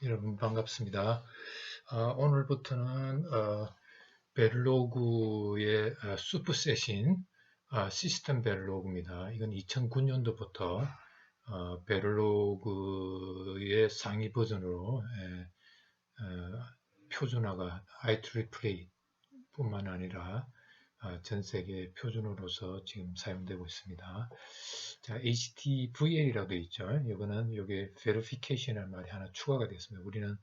여러분 반갑습니다. 오늘부터는 베를로그의 슈퍼셋인 시스템 베를로그입니다. 이건 2009년도부터 베를로그의 상위 버전으로 표준화가 IEEE 뿐만 아니라 전 세계 표준으로서 지금 사용되고 있습니다. 자, HTVL이라고 되어 있죠. 이거는 여기 verification이라는 말이 하나 추가가 됐습니다. 우리는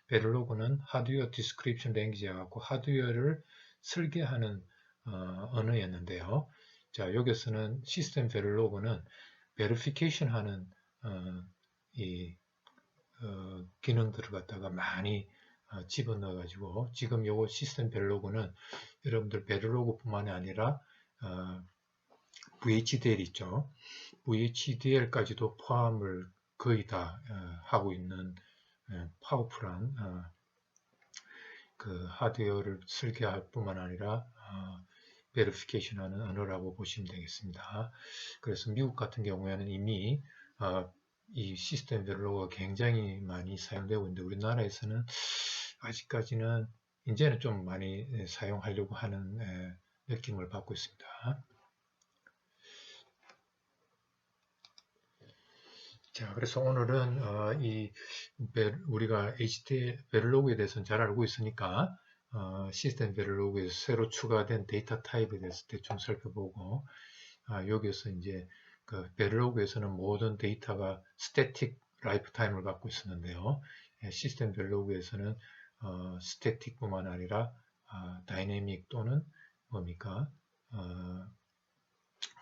베를로그는 하드웨어 디스크립션 랭귀지에 갖고 하드웨어를 설계하는 언어였는데요. 자, 여기서는 시스템 베를로그는 verification 하는 기능들을 갖다가 많이 집어넣어 가지고 지금 요거 시스템 베를로그는 여러분들 베를로그뿐만이 아니라 VHDL 있죠. VHDL까지도 포함을 거의 다 하고 있는 파워풀한 그 하드웨어를 설계할 뿐만 아니라 베리피케이션 하는 언어라고 보시면 되겠습니다. 그래서 미국 같은 경우에는 이미 이 시스템 베를로그가 굉장히 많이 사용되고 있는데 우리나라에서는 아직까지는 이제는 좀 많이 사용하려고 하는 느낌을 받고 있습니다. 자, 그래서 오늘은 우리가 HT 베를로그에 대해서는 잘 알고 있으니까 시스템 베를로그에서 새로 추가된 데이터 타입에 대해서 대충 살펴보고 여기에서 이제 그 베를로그에서는 모든 데이터가 스태틱 라이프 타임을 갖고 있었는데요. 시스템 베를로그에서는 스태틱뿐만 아니라 다이내믹 또는 뭡니까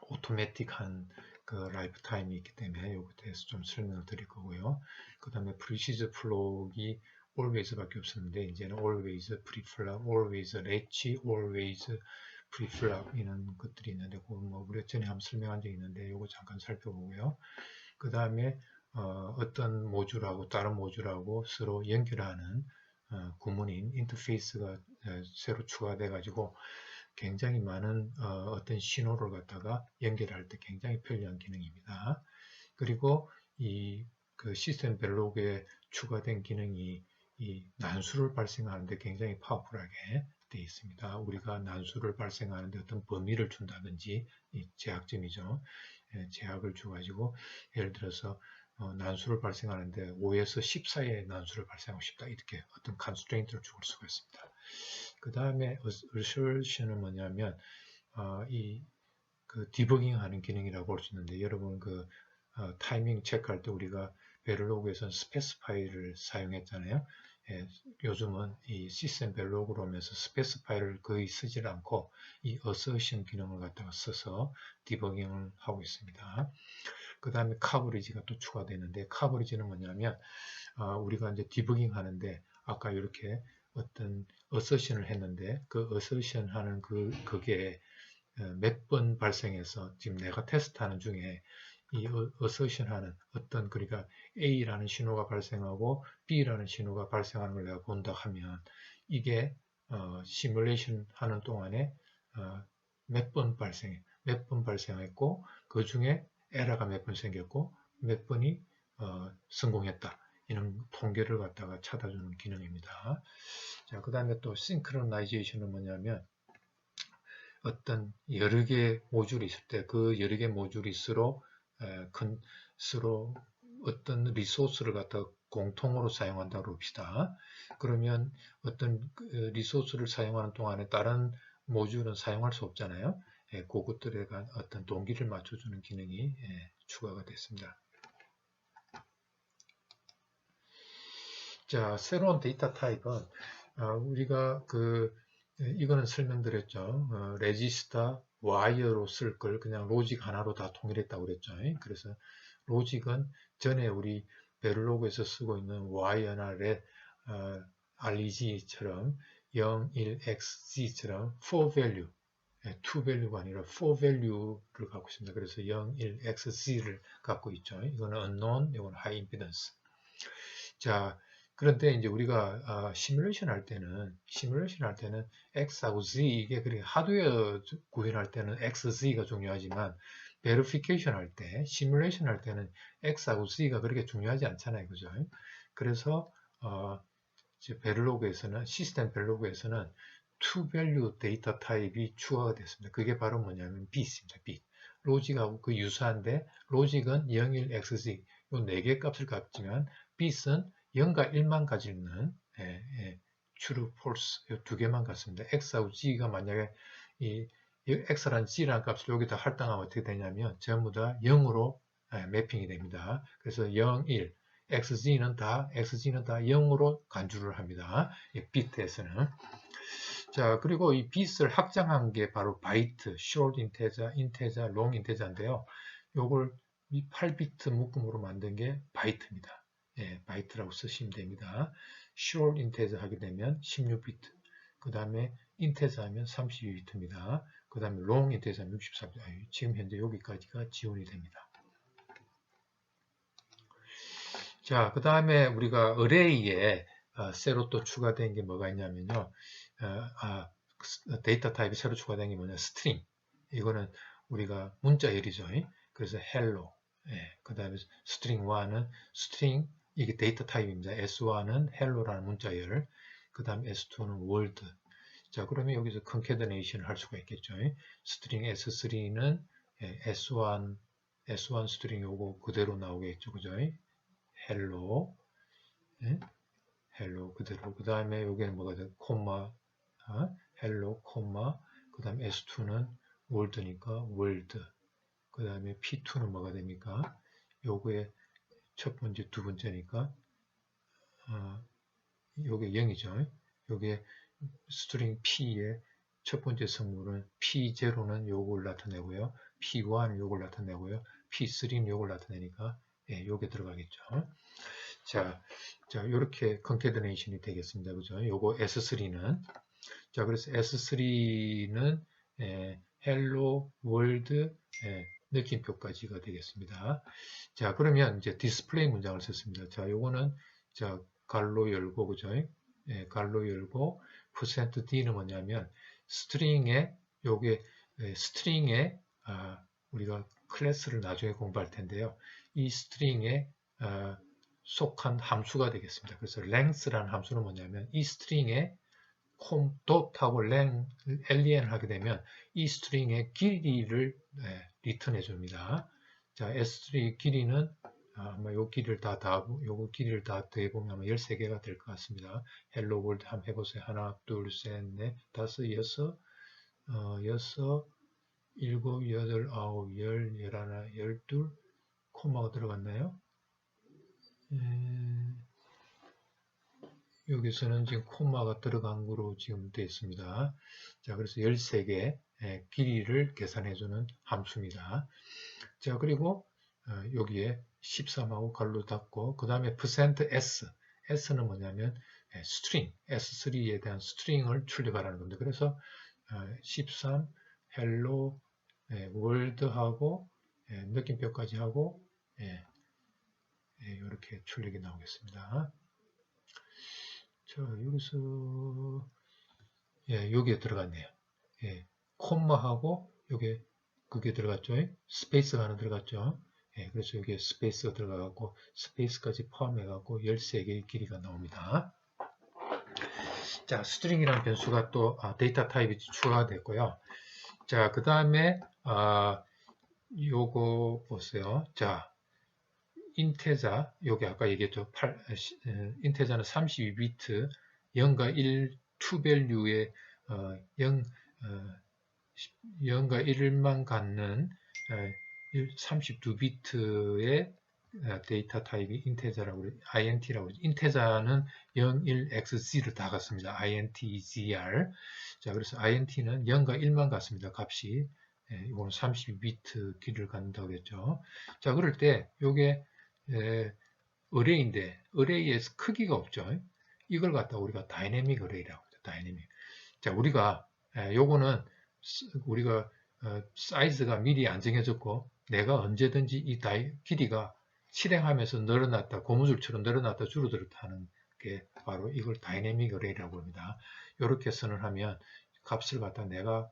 오토매틱한 그 라이프 타임이 있기 때문에 이것에 대해서 좀 설명을 드릴 거고요. 그 다음에 프리시즈 플록이 always밖에 없었는데 이제는 always, preflog, always latch, always preflog 이런 것들이 있는데 그건 뭐 우리가 전에 한번 설명한 적이 있는데 이거 잠깐 살펴보고요. 그 다음에 어떤 모듈하고 다른 모듈하고 서로 연결하는 구문인 인터페이스가 새로 추가돼 가지고 굉장히 많은 어떤 신호를 갖다가 연결할 때 굉장히 편리한 기능입니다. 그리고 그 시스템 베를로그에 추가된 기능이 이 난수를 발생하는데 굉장히 파워풀하게 되어 있습니다. 우리가 난수를 발생하는데 어떤 범위를 준다든지 제약점이죠. 제약을 줘가지고 예를 들어서 난수를 발생하는데 5에서 10 사이의 난수를 발생하고 싶다. 이렇게 어떤 컨스트레인트를 줄 수가 있습니다. 그 다음에 assertion은 뭐냐면 그 디버깅 하는 기능이라고 볼 수 있는데 여러분 그 타이밍 체크할 때 우리가 베를로그에서는 스페시파이를 사용했잖아요. 요즘은 이 시스템 베를로그로 하면서 스페시파이를 거의 쓰질 않고 이 assertion 기능을 갖다가 써서 디버깅을 하고 있습니다. 그 다음에 커버리지가 또 추가되는데 커버리지는 뭐냐면 우리가 이제 디버깅 하는데 아까 이렇게 어떤 어서션을 했는데 그 어서션 하는 그게 몇 번 발생해서 지금 내가 테스트하는 중에 이 어서션 하는 어떤 그러니까 A라는 신호가 발생하고 B라는 신호가 발생하는 걸 내가 본다 하면 이게 시뮬레이션 하는 동안에 몇 번 발생했고 그 중에 에러가 몇 번 생겼고 몇 번이 성공했다. 이런 통계를 갖다가 찾아주는 기능입니다. 자, 그 다음에 또 싱크로나이제이션은 뭐냐면 어떤 여러 개의 모듈이 있을 때 그 여러 개의 모듈이 서로 어떤 리소스를 갖다가 공통으로 사용한다고 합시다. 그러면 어떤 리소스를 사용하는 동안에 다른 모듈은 사용할 수 없잖아요. 그것들에 대한 어떤 동기를 맞춰주는 기능이 추가가 됐습니다. 자, 새로운 데이터 타입은 우리가 이거는 설명드렸죠. 레지스터, 와이어로 쓸 걸 그냥 로직 하나로 다 통일했다고 그랬죠. 그래서 로직은 전에 우리 베를로그에서 쓰고 있는 와이어나 REG처럼 0, 1, XZ처럼 4value, 2value가 아니라 4value를 갖고 있습니다. 그래서 0, 1, XZ를 갖고 있죠. 이거는 unknown, 이거는 high impedance. 자, 그런데 이제 우리가 시뮬레이션 할 때는 X하고 Z 이게 그렇게 하드웨어 구현할 때는 XZ가 중요하지만 베리피케이션 할 때, 시뮬레이션 할 때는 X하고 Z가 그렇게 중요하지 않잖아요. 그죠? 그래서 이제 베를로그에서는 시스템 베를로그에서는 투밸류 데이터 타입이 추가가 됐습니다. 그게 바로 뭐냐면 bit입니다. bit. 로직하고 그 유사한데 로직은 0, 1, xz 요 4개 값을 갖지만 bit은 0과 1만 가지는 true, false 이 2개만 갖습니다. x하고 g가 만약에 이 x라는 g라는 값을 여기다 할당하면 어떻게 되냐면 전부 다 0으로 매핑이 됩니다. 그래서 0, 1 xg는 다 0으로 간주를 합니다. bit에서는. 자, 그리고 이 bit을 확장한 게 바로 바이트, short integer, integer, long integer인데요. 요걸 이 8비트 묶음으로 만든 게 바이트입니다. 바이트라고 쓰시면 됩니다. short integer 하게 되면 16비트, 그 다음에 integer 하면 32비트입니다. 그 다음에 long integer 하면 64비트. 지금 현재 여기까지가 지원이 됩니다. 자, 그 다음에 우리가 array에 새로 또 추가된 게 뭐가 있냐면요. 데이터 타입이 새로 추가된 게 뭐냐, string. 이거는 우리가 문자열이죠. 그래서 hello. 그 다음에 string 1은 string, 이게 데이터 타입입니다. S1은 hello라는 문자열. 그 다음에 S2는 word. 자, 그러면 여기서 concatenation을 할 수가 있겠죠. string S3는 S1 string 요거 그대로 나오겠죠. 그죠? hello. hello 그대로. 그 다음에 여기는 뭐가 돼? 콤마, hello, 콤마. 그 다음에 S2는 world니까 world. 그 다음에 P2는 뭐가 됩니까? 요거의 첫 번째, 두 번째니까, 요게 0이죠. 요게 스트링 P의 첫 번째 성물은 P0는 요걸 나타내고요. P1은 요걸 나타내고요. P3는 요걸 나타내니까, 요게 들어가겠죠. 자, 요렇게 컨캐드네이션이 되겠습니다. 그죠? 요거 S3는. 자, 그래서 S3는, hello, world, 느낌표까지가 되겠습니다. 자, 그러면 이제 디스플레이 문장을 썼습니다. 자, 요거는, 자, 갈로 열고, 그죠? 갈로 열고, %d는 뭐냐면, 스트링에, 요게, 스트링에, 우리가 클래스를 나중에 공부할 텐데요. 이 스트링에, 속한 함수가 되겠습니다. 그래서 length라는 함수는 뭐냐면, 이 스트링에 dot하고 len 하게 되면 이 스트링의 길이를 리턴해 줍니다. 자, S3 길이는 아마 요 길이를 요거 길이를 다 더해보면 아마 13개가 될 것 같습니다. 헬로 월드 한번 해보세요. 하나, 둘, 셋, 넷, 다섯, 여섯, 일곱, 여덟, 아홉, 열, 열하나, 열둘, 콤마가 들어갔나요? 여기서는 지금 콤마가 들어간 거로 지금 되어 있습니다. 자, 그래서 13개 길이를 계산해주는 함수입니다. 자, 그리고 여기에 13하고 가로 닫고 그 다음에 %s s는 뭐냐면 스트링 S3에 대한 스트링을 출력하라는 겁니다. 그래서 13 hello world하고 느낌표까지 하고 이렇게 출력이 나오겠습니다. 자, 여기서 여기에 들어갔네요. 콤마하고 그게 들어갔죠. 스페이스가 하나 들어갔죠. 그래서 여기에 스페이스가 들어가고 스페이스까지 포함해갖고 13개의 길이가 나옵니다. 자, 스트링이라는 변수가 또 데이터 타입이 추가가 됐고요. 자, 그 다음에 요거 보세요. 자, 인테자, 여기 아까 얘기했죠. 인테자는 32비트 0과 1 투밸류의 0과 1만 갖는 32비트의 데이터 타입이 인테자라고 int라고 그러죠. 인테자는 0, 1, xz를 다 갖습니다. intgr. 자, 그래서 int는 0과 1만 갖습니다. 값이. 이거는 32비트 길이를 갖는다고 그랬죠. 자, 그럴 때 요게 array인데 array에서 크기가 없죠. 이걸 갖다 우리가 다이내믹 array라고 하죠. 다이내믹. 자, 우리가 요거는 우리가 사이즈가 미리 안 정해졌고 내가 언제든지 이 길이가 실행하면서 늘어났다, 고무줄처럼 늘어났다, 줄어들었다 하는 게 바로 이걸 다이내믹 어레이라고 합니다. 이렇게 선언하면 값을 갖다 내가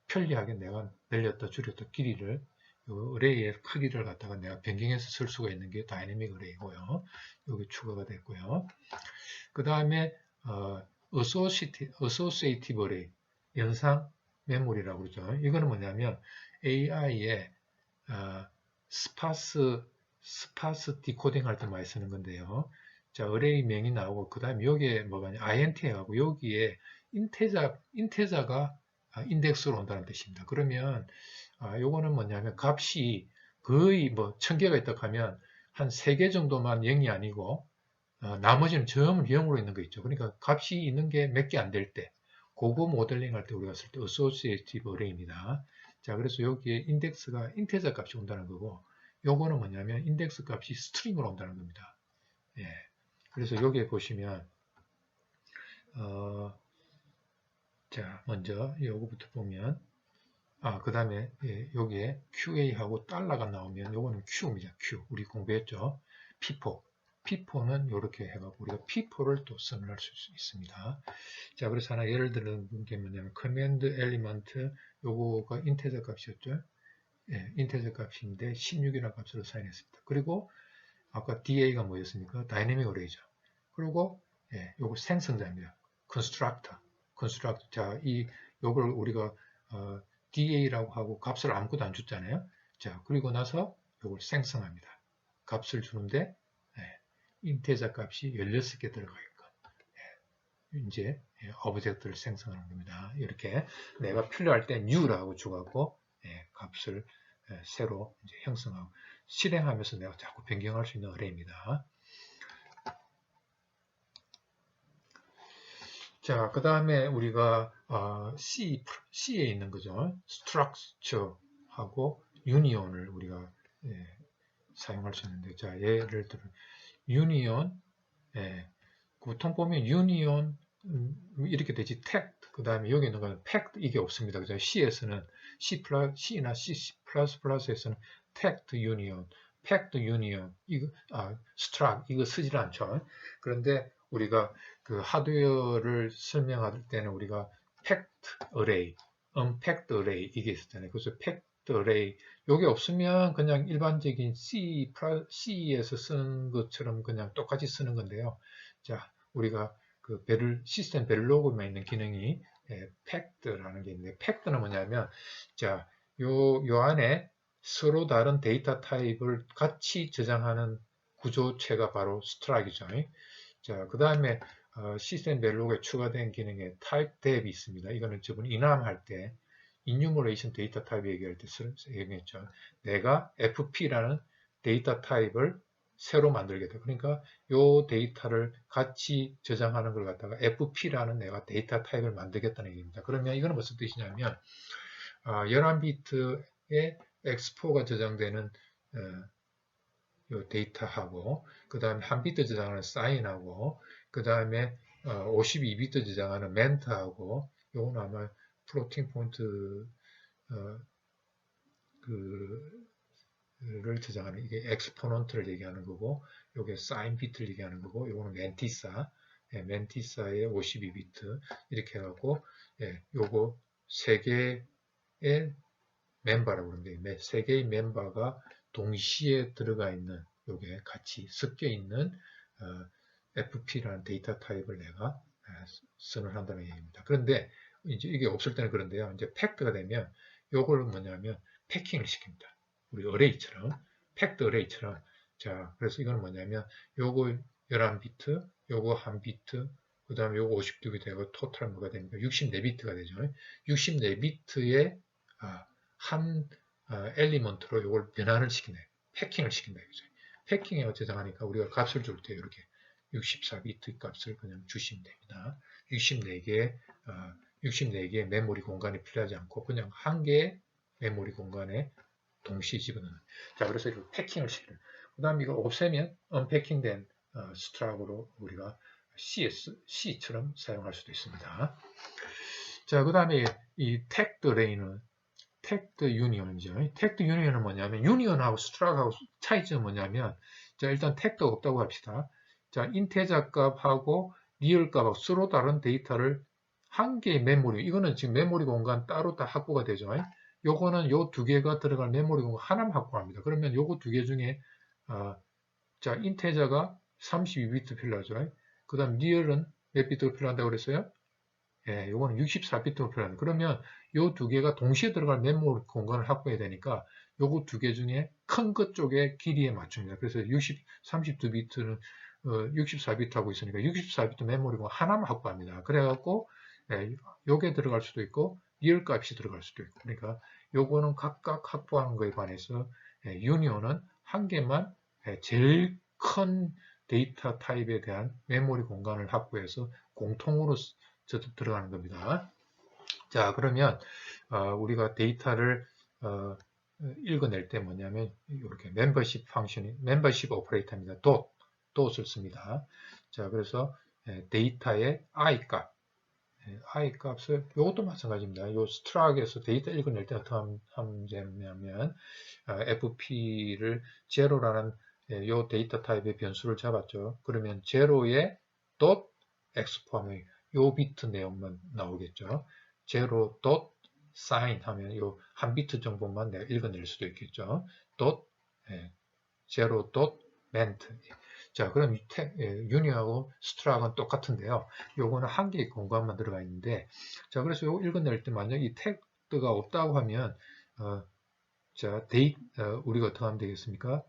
편리하게 내가 늘렸다, 줄였다, 길이를 어레이의 크기를 갖다가 내가 변경해서 쓸 수가 있는 게 다이내믹 어레이고요. 여기 추가가 됐고요. 그 다음에 associative array, 연상 메모리라고 그러죠. 이거는 뭐냐면 AI의 스파스 디코딩 할 때 많이 쓰는 건데요. 자, 어레이 명이 나오고 그 다음에 여기에 뭐가 int 하고 여기에 인테자가 인덱스로 온다는 뜻입니다. 그러면 요거는 뭐냐면 값이 거의 뭐 1000개가 있다 하면 한 3개 정도만 0이 아니고 나머지는 전부 0으로 있는 거 있죠. 그러니까 값이 있는 게 몇 개 안 될 때, 그거 모델링 할 때 우리가 쓸 때 associative array입니다. 자, 그래서 여기에 인덱스가 인테저 값이 온다는 거고, 요거는 뭐냐면 인덱스 값이 스트링으로 온다는 겁니다. 예. 그래서 여기에 보시면 자, 먼저 요거부터 보면 그 다음에 여기에 QA하고 달러가 나오면 요거는 Q입니다. Q. 우리 공부했죠. P4. P4는 이렇게 해갖고 우리가 P4를 또 선언할 수 있습니다. 자, 그래서 하나 예를 들은 게 뭐냐면 command element 요거가 인테저 값이었죠. 예, 인테저 값인데 16이라는 값으로 사인했습니다. 그리고 아까 DA가 뭐였습니까? 다이내믹 어레이죠. 그리고 요거 생성자입니다. constructor. 자, 요걸 우리가 DA라고 하고 값을 아무것도 안 줬잖아요. 자, 그리고 나서 요걸 생성합니다. 값을 주는데 인테저 값이 16개 들어가게끔 이제 오브젝트를 생성하는 겁니다. 이렇게 내가 필요할 때 new라고 주고 값을 새로 이제 형성하고 실행하면서 내가 자꾸 변경할 수 있는 어레이입니다. 자, 그 다음에 우리가 C에 있는 거죠. structure하고 union을 우리가 사용할 수 있는데, 자, 예를 들어 union, 보통 보면 union 이렇게 되지. tag, 그 다음에 여기 있는 거는 pack 이게 없습니다. 그죠? C에서는 C나 C++에서는 tagged union, packed union, 이거 struct 이거 쓰질 않죠. 그런데 우리가 그 하드웨어를 설명할 때는 우리가 packed array, unpacked array 이게 있었잖아요. 그래서 packed array 요게 없으면 그냥 일반적인 C에서 쓰는 것처럼 그냥 똑같이 쓰는 건데요. 자, 우리가 그 시스템 베를로그에 있는 기능이 packed라는 게 있는데, packed는 뭐냐면, 자, 요 안에 서로 다른 데이터 타입을 같이 저장하는 구조체가 바로 struct이죠. 자, 그 다음에 시스템 베를로그에 추가된 기능에 type dep이 있습니다. 이거는 저번 이남할 때 enumeration 데이터 타입 얘기할 때 얘기했죠. 내가 FP라는 데이터 타입을 새로 만들겠다. 그러니까 이 데이터를 같이 저장하는 걸 갖다가 FP라는 내가 데이터 타입을 만들겠다는 얘기입니다. 그러면 이거는 무슨 뜻이냐면 11비트의 X4가 저장되는 요 데이터하고 그 다음에 1비트 저장하는 사인하고 그 다음에 52비트 저장하는 멘트하고 요건 아마 플로팅 포인트 를 저장하는 이게 엑스포넌트를 얘기하는 거고 요게 사인 비트를 얘기하는 거고 요거는 멘티사의 52비트 이렇게 해갖고 요거 3개의 멤버라고 그러는데 3개의 멤버가 동시에 들어가 있는 요게 같이 섞여 있는 FP라는 데이터 타입을 내가 선언한다는 얘기입니다. 그런데 이제 이게 없을 때는 그런데요. 이제 팩트가 되면 요걸 뭐냐면 패킹을 시킵니다. 우리 어레이처럼, 팩트 어레이처럼. 자, 그래서 이건 뭐냐면 요거 11비트, 요거 1비트, 그 다음에 요거 52비트 되고 토탈 뭐가 됩니까? 64비트가 되죠. 64비트의 한 엘리먼트로 요걸 변환을 시킨다. 패킹을 시킨다. 이거죠. 패킹에 저장하니까 우리가 값을 줄 때 이렇게 64비트 값을 그냥 주시면 됩니다. 64개의 메모리 공간이 필요하지 않고 그냥 한 개의 메모리 공간에 동시에 집어넣는. 자, 그래서 이거 패킹을 시키는. 그 다음에 이거 없애면 언패킹된 스트락으로 우리가 C처럼 사용할 수도 있습니다. 자, 그 다음에 이 tagged array는 tagged union이죠. tagged union은 뭐냐면 union하고 struct하고 차이점은 뭐냐면 자, 일단 tagged가 없다고 합시다. 자, 인테저 값하고 리얼 값하고 서로 다른 데이터를 한 개의 메모리, 이거는 지금 메모리 공간 따로 다 확보가 되죠. 요거는 요 두 개가 들어갈 메모리 공간 하나만 확보합니다. 그러면 요거 두 개 중에 자 인테저가 32비트 필요하죠. 그 다음 리얼은 몇 비트가 필요한다고 그랬어요? 예, 요거는 64비트가 필요합니다. 그러면 요 두 개가 동시에 들어갈 메모리 공간을 확보해야 되니까 요거 두 개 중에 큰 것 쪽의 길이에 맞춥니다. 그래서 32비트는 64비트 하고 있으니까 64비트 메모리 공간 하나만 확보합니다. 그래갖고 요게 들어갈 수도 있고 리얼 값이 들어갈 수도 있고 그러니까 요거는 각각 확보하는 거에 관해서 유니온은 한 개만 제일 큰 데이터 타입에 대한 메모리 공간을 확보해서 공통으로 들어가는 겁니다. 자, 그러면 우리가 데이터를 읽어낼 때 뭐냐면 이렇게 멤버십 펑션이 멤버십 오퍼레이터입니다. dot을 씁니다. 자, 그래서 데이터의 i 값, i 값을 이것도 마찬가지입니다. 요 스트락에서 데이터 읽어낼 때 어떻게 하면 되냐면 fp를 제로라는 요 데이터 타입의 변수를 잡았죠. 그러면 제로에 dot exp하면 요 비트 내용만 나오겠죠. 제로 dot sign 하면 요 한 비트 정보만 내가 읽어낼 수도 있겠죠. dot 제로 dot ment. 자, 그럼 이 유니하고 스트락은 똑같은데요. 요거는 한 개의 공간만 들어가 있는데, 자, 그래서 요거 읽어낼 때 만약 이 태그가 없다고 하면, 자, 우리가 어떻게 하면 되겠습니까?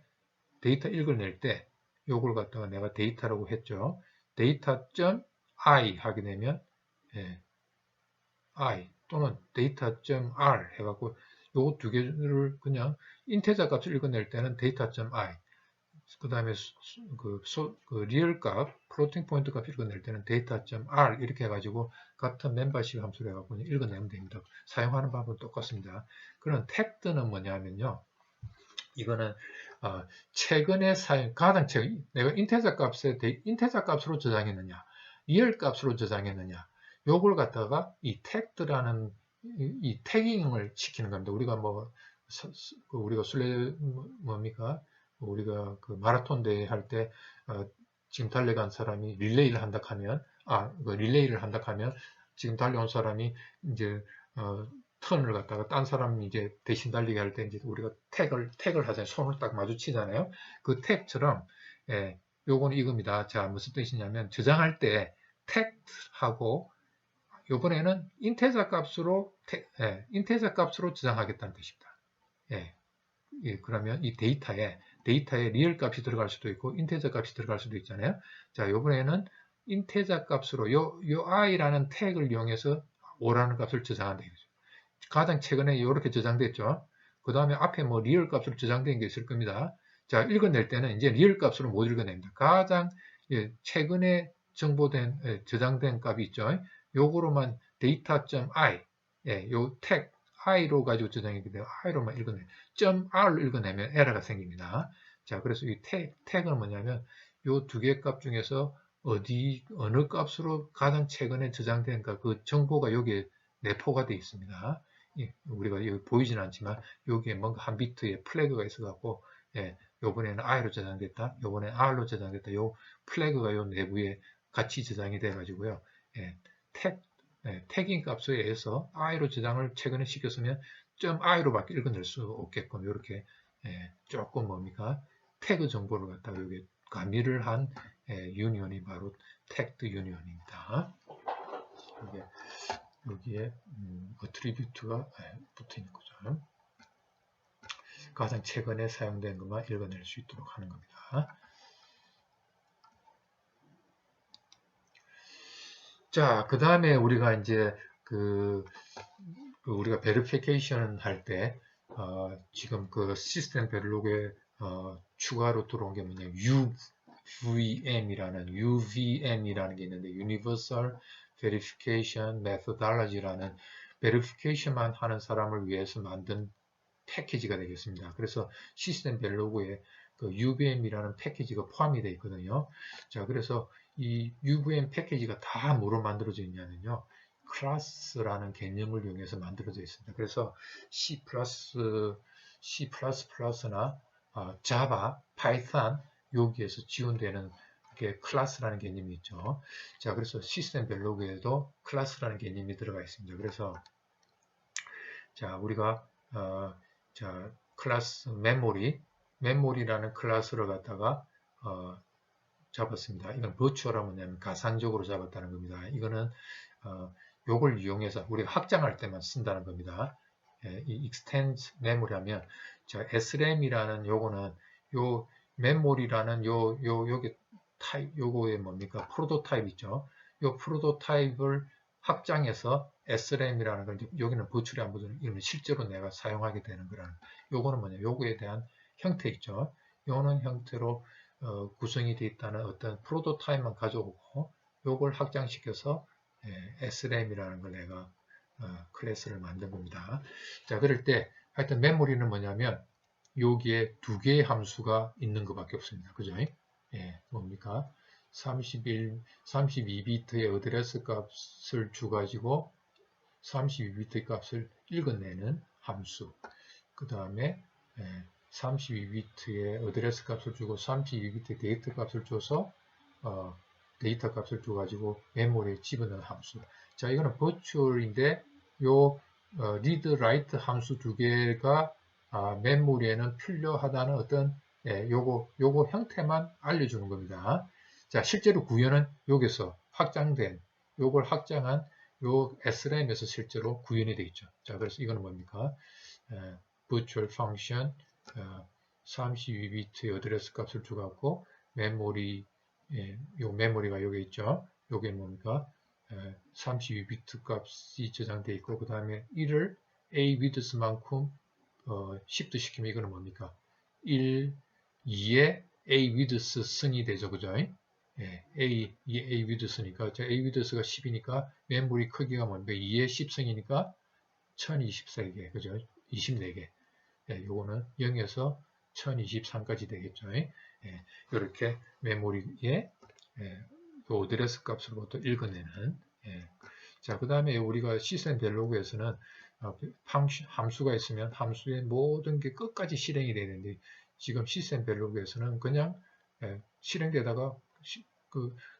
데이터 읽어낼 때 요걸 갖다가 내가 데이터라고 했죠. 데이터.i 하게 되면 i 또는 데이터.r 해갖고 요거 두 개를 그냥 인테저 값을 읽어낼 때는 데이터.i 그 다음에 리얼 값, 플로팅 포인트 값 읽어낼 때는 데이터.r 이렇게 해가지고 같은 멤버십 함수를 해갖고 읽어내면 됩니다. 사용하는 방법은 똑같습니다. 그런 태그는 뭐냐면요. 이거는 최근에 가장 최근 내가 인테저 값으로 저장했느냐 리얼 값으로 저장했느냐 요걸 갖다가 이 태그라는 이 태깅을 시키는 겁니다. 우리가 우리가 뭡니까 우리가 그 마라톤 대회 할 때 지금 달려간 사람이 릴레이를 한다 하면 릴레이를 한다 하면 지금 달려온 사람이 이제 턴을 갖다가 딴 사람이 이제 대신 달리게 할 때 이제 우리가 태그를 하잖아요. 손을 딱 마주치잖아요. 그 태그처럼 요거는 이겁니다. 자, 무슨 뜻이냐면 저장할 때 태그하고 요번에는 인테저 값으로 저장하겠다는 뜻입니다. 그러면 이 데이터에 리얼 값이 들어갈 수도 있고 인테저 값이 들어갈 수도 있잖아요. 자, 요번에는 인테저 값으로 요 i라는 태그를 이용해서 5라는 값을 저장한다 이거죠. 가장 최근에 이렇게 저장됐죠. 그 다음에 앞에 뭐 리얼 값으로 저장된 게 있을 겁니다. 자, 읽어낼 때는 이제 리얼 값으로 못 읽어냅니다. 가장 최근에 저장된 값이 있죠. 요거로만 data.i 요 태그 i로 가지고 저장하게 되고 i로만 읽어내 .r로 읽어내면 에러가 생깁니다. 자, 그래서 이 태그는 뭐냐면 요 두 개 값 중에서 어느 값으로 가장 최근에 저장된 그 정보가 여기에 내포가 되어 있습니다. 우리가 여기 보이지는 않지만 여기에 뭔가 한 비트의 플래그가 있어갖고 요번에는 i로 저장됐다, 요번에 r로 저장됐다. 요 플래그가 요 내부에 같이 저장이 돼가지고요. 태깅 값에 의해서 i로 저장을 최근에 시켰으면 .i로밖에 읽어낼 수 없게끔 이렇게 조금 뭡니까 태그 정보를 갖다가 여기 가미를 한 유니온이 바로 태그드 유니온입니다. 여기에 어트리뷰트가 붙어 있는 거죠. 가장 최근에 사용된 것만 읽어낼 수 있도록 하는 겁니다. 자, 그 다음에 우리가 이제 우리가 베리피케이션 할 때 지금 그 시스템 베릴로그에 추가로 들어온 게 뭐냐 UVM이라는 게 있는데 Universal Verification Methodology라는 베리피케이션만 하는 사람을 위해서 만든 패키지가 되겠습니다. 그래서 시스템 베릴로그에 그 UVM이라는 패키지가 포함이 되어 있거든요. 자, 그래서 이 UVM 패키지가 다 뭐로 만들어져 있냐면요. 클래스라는 개념을 이용해서 만들어져 있습니다. 그래서 C++나 자바, 파이썬 여기에서 지원되는 게 클래스라는 개념이 있죠. 자, 그래서 시스템 벨로그에도 클래스라는 개념이 들어가 있습니다. 그래서 자, 우리가 자, 클래스 메모리라는 클래스를 갖다가 잡았습니다. 이건 버추얼하면 뭐냐면 가상적으로 잡았다는 겁니다. 이거는 요걸 이용해서 우리가 확장할 때만 쓴다는 겁니다. 이 extend memory 하면 SRAM이라는 요거는 요 메모리라는 요게 타입 요거에 뭡니까? 프로토타입 있죠. 요 프로토타입을 확장해서 SRAM이라는 걸 여기는 버추얼이 안 보여주는 이거는 실제로 내가 사용하게 되는 거라는 요거는 뭐냐? 요거에 대한 형태 있죠. 요는 형태로 구성이 되어 있다는 어떤 프로토타입만 가져오고 요걸 확장시켜서 SRAM이라는 걸 내가 클래스를 만든 겁니다. 자, 그럴 때 하여튼 메모리는 뭐냐면 여기에 두 개의 함수가 있는 것밖에 없습니다. 그죠? 뭡니까? 32비트의 어드레스 값을 주가지고 32비트 값을 읽어내는 함수. 그 다음에 32비트의 어드레스 값을 주고 32비트 데이터 값을 줘서 데이터 값을 줘가지고 메모리에 집어넣는 함수. 자, 이거는 버추얼인데 요 리드 라이트 함수 두 개가 메모리에는 필요하다는 어떤 요거 형태만 알려주는 겁니다. 자, 실제로 구현은 여기서 확장된 요걸 확장한 요 SRAM에서 실제로 구현이 되어 있죠. 자, 그래서 이거는 뭡니까? virtual function 32비트의 어드레스 값을 주갖고 메모리 요 메모리가 여기 있죠. 요게 뭡니까? 32비트 값이 저장되어 있고 그 다음에 1을 A width만큼 shift 시키면 이거는 뭡니까? 1, 2에 A width 승이 되죠. 그죠? A width니까 A width가 10이니까 메모리 크기가 뭡니까? 2에 10승이니까 1024개. 그죠? 24개. 요거는 0에서 1023까지 되겠죠. 이렇게 메모리에 요 어드레스 값으로부터 읽어내는. 자, 그 다음에 우리가 시스템 벨로그에서는 함수가 있으면 함수의 모든 게 끝까지 실행이 되야 되는데 지금 시스템 벨로그에서는 그냥 실행되다가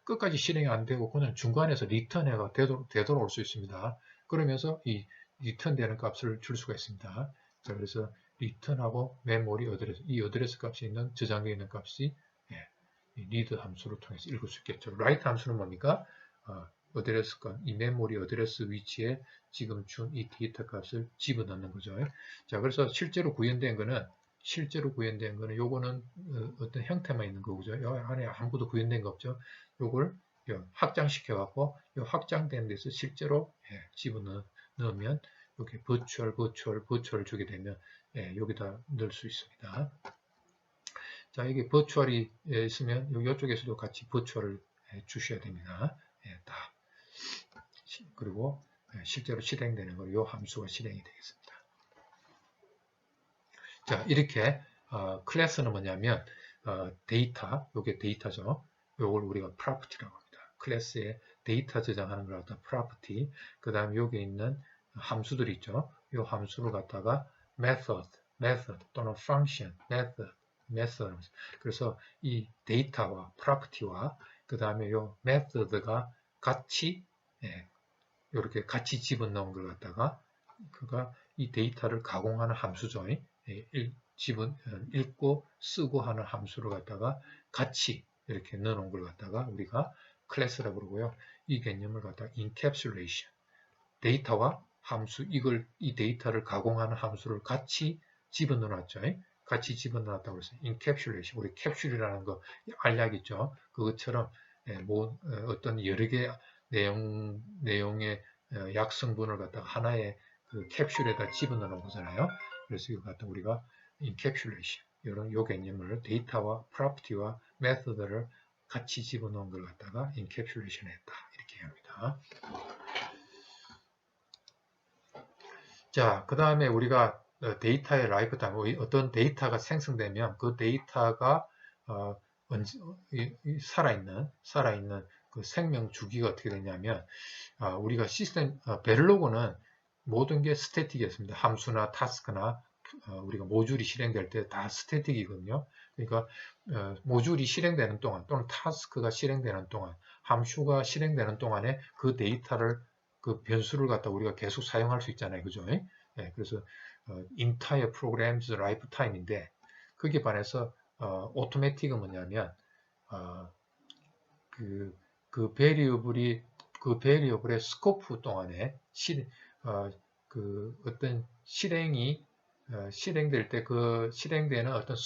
끝까지 실행이 안 되고 그냥 중간에서 리턴해가 되돌아올 수 있습니다. 그러면서 이 리턴되는 값을 줄 수가 있습니다. 자, 그래서 리턴하고 메모리 어드레스, 이 어드레스 값이 있는 저장되어 있는 값이 리드 함수를 통해서 읽을 수 있겠죠. 라이트 함수는 뭡니까? 어드레스 값, 이 메모리 어드레스 위치에 지금 준 이 데이터 값을 집어넣는 거죠. 자, 그래서 실제로 구현된 거는 요거는 어떤 형태만 있는 거죠. 이 안에 아무것도 구현된 거 없죠. 요걸 확장시켜 갖고 요 확장된 데서 실제로 집어넣으면 이렇게 버추얼 주게 되면 여기다 넣을 수 있습니다. 자, 이게 버추얼이 있으면 이쪽에서도 같이 버추얼을 주셔야 됩니다. 다. 그리고 실제로 실행되는 거, 이 함수가 실행이 되겠습니다. 자, 이렇게 클래스는 뭐냐면 데이터, 요게 데이터죠. 요걸 우리가 property라고 합니다. 클래스에 데이터 저장하는 걸 갖다 property. 그 다음에 여기 있는 함수들이 있죠. 이 함수를 갖다가 method 또는 function, method. 그래서 이 데이터와 property와 그 다음에 요 method가 같이 이렇게 같이 집어넣은 걸 갖다가 그가 이 데이터를 가공하는 함수죠. 읽고 쓰고 하는 함수를 갖다가 같이 이렇게 넣어놓은 걸 갖다가 우리가 클래스라고 그러고요. 이 개념을 갖다가 encapsulation, 데이터와 함수, 이 데이터를 가공하는 함수를 같이 집어넣어놨죠. 같이 집어넣었다고 해서 encapsulation, 우리 캡슐이라는 거 알약 있죠. 그것처럼 어떤 여러 개 내용의 약성분을 갖다가 하나의 그 캡슐에다 집어넣는 거잖아요. 그래서 이거 갖다 우리가 encapsulation, 요 개념을 데이터와 property와 method를 같이 집어넣은 걸 갖다가 encapsulation 했다. 이렇게 합니다. 자, 그 다음에 우리가 데이터의 라이프 타임, 어떤 데이터가 생성되면 그 데이터가 살아있는 그 생명 주기가 어떻게 되냐면 우리가 시스템 벨로그는 모든 게 스태틱이었습니다. 함수나 타스크나 우리가 모듈이 실행될 때 다 스태틱이거든요. 그러니까 모듈이 실행되는 동안 또는 타스크가 실행되는 동안 함수가 실행되는 동안에 그 데이터를 그 변수를 갖다 우리가 계속 사용할 수 있잖아요. 그죠? 그래서 entire program's lifetime인데 거기에 반해서 automatic은 뭐냐면 그 베리어블의 스코프 동안에 어떤 실행이 실행될 때 그 실행되는 어떤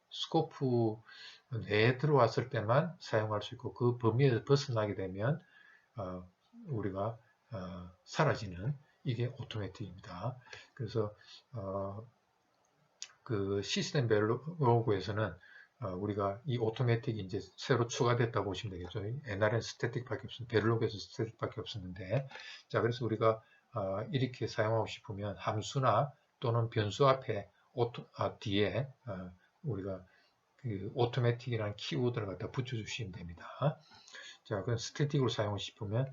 스코프 내에 들어왔을 때만 사용할 수 있고 그 범위에서 벗어나게 되면 우리가 사라지는 이게 오토매틱입니다. 그래서 그 시스템 벨로그에서는 우리가 이 오토매틱이 이제 새로 추가됐다고 보시면 되겠죠. 옛날에는 스태틱밖에 없었는데 벨로그에서 스태틱밖에 없었는데 자 그래서 우리가 이렇게 사용하고 싶으면 함수나 또는 변수 앞에 뒤에 우리가 그 오토매틱이라는 키워드를 갖다 붙여주시면 됩니다. 자, 그럼 스태틱으로 사용하고 싶으면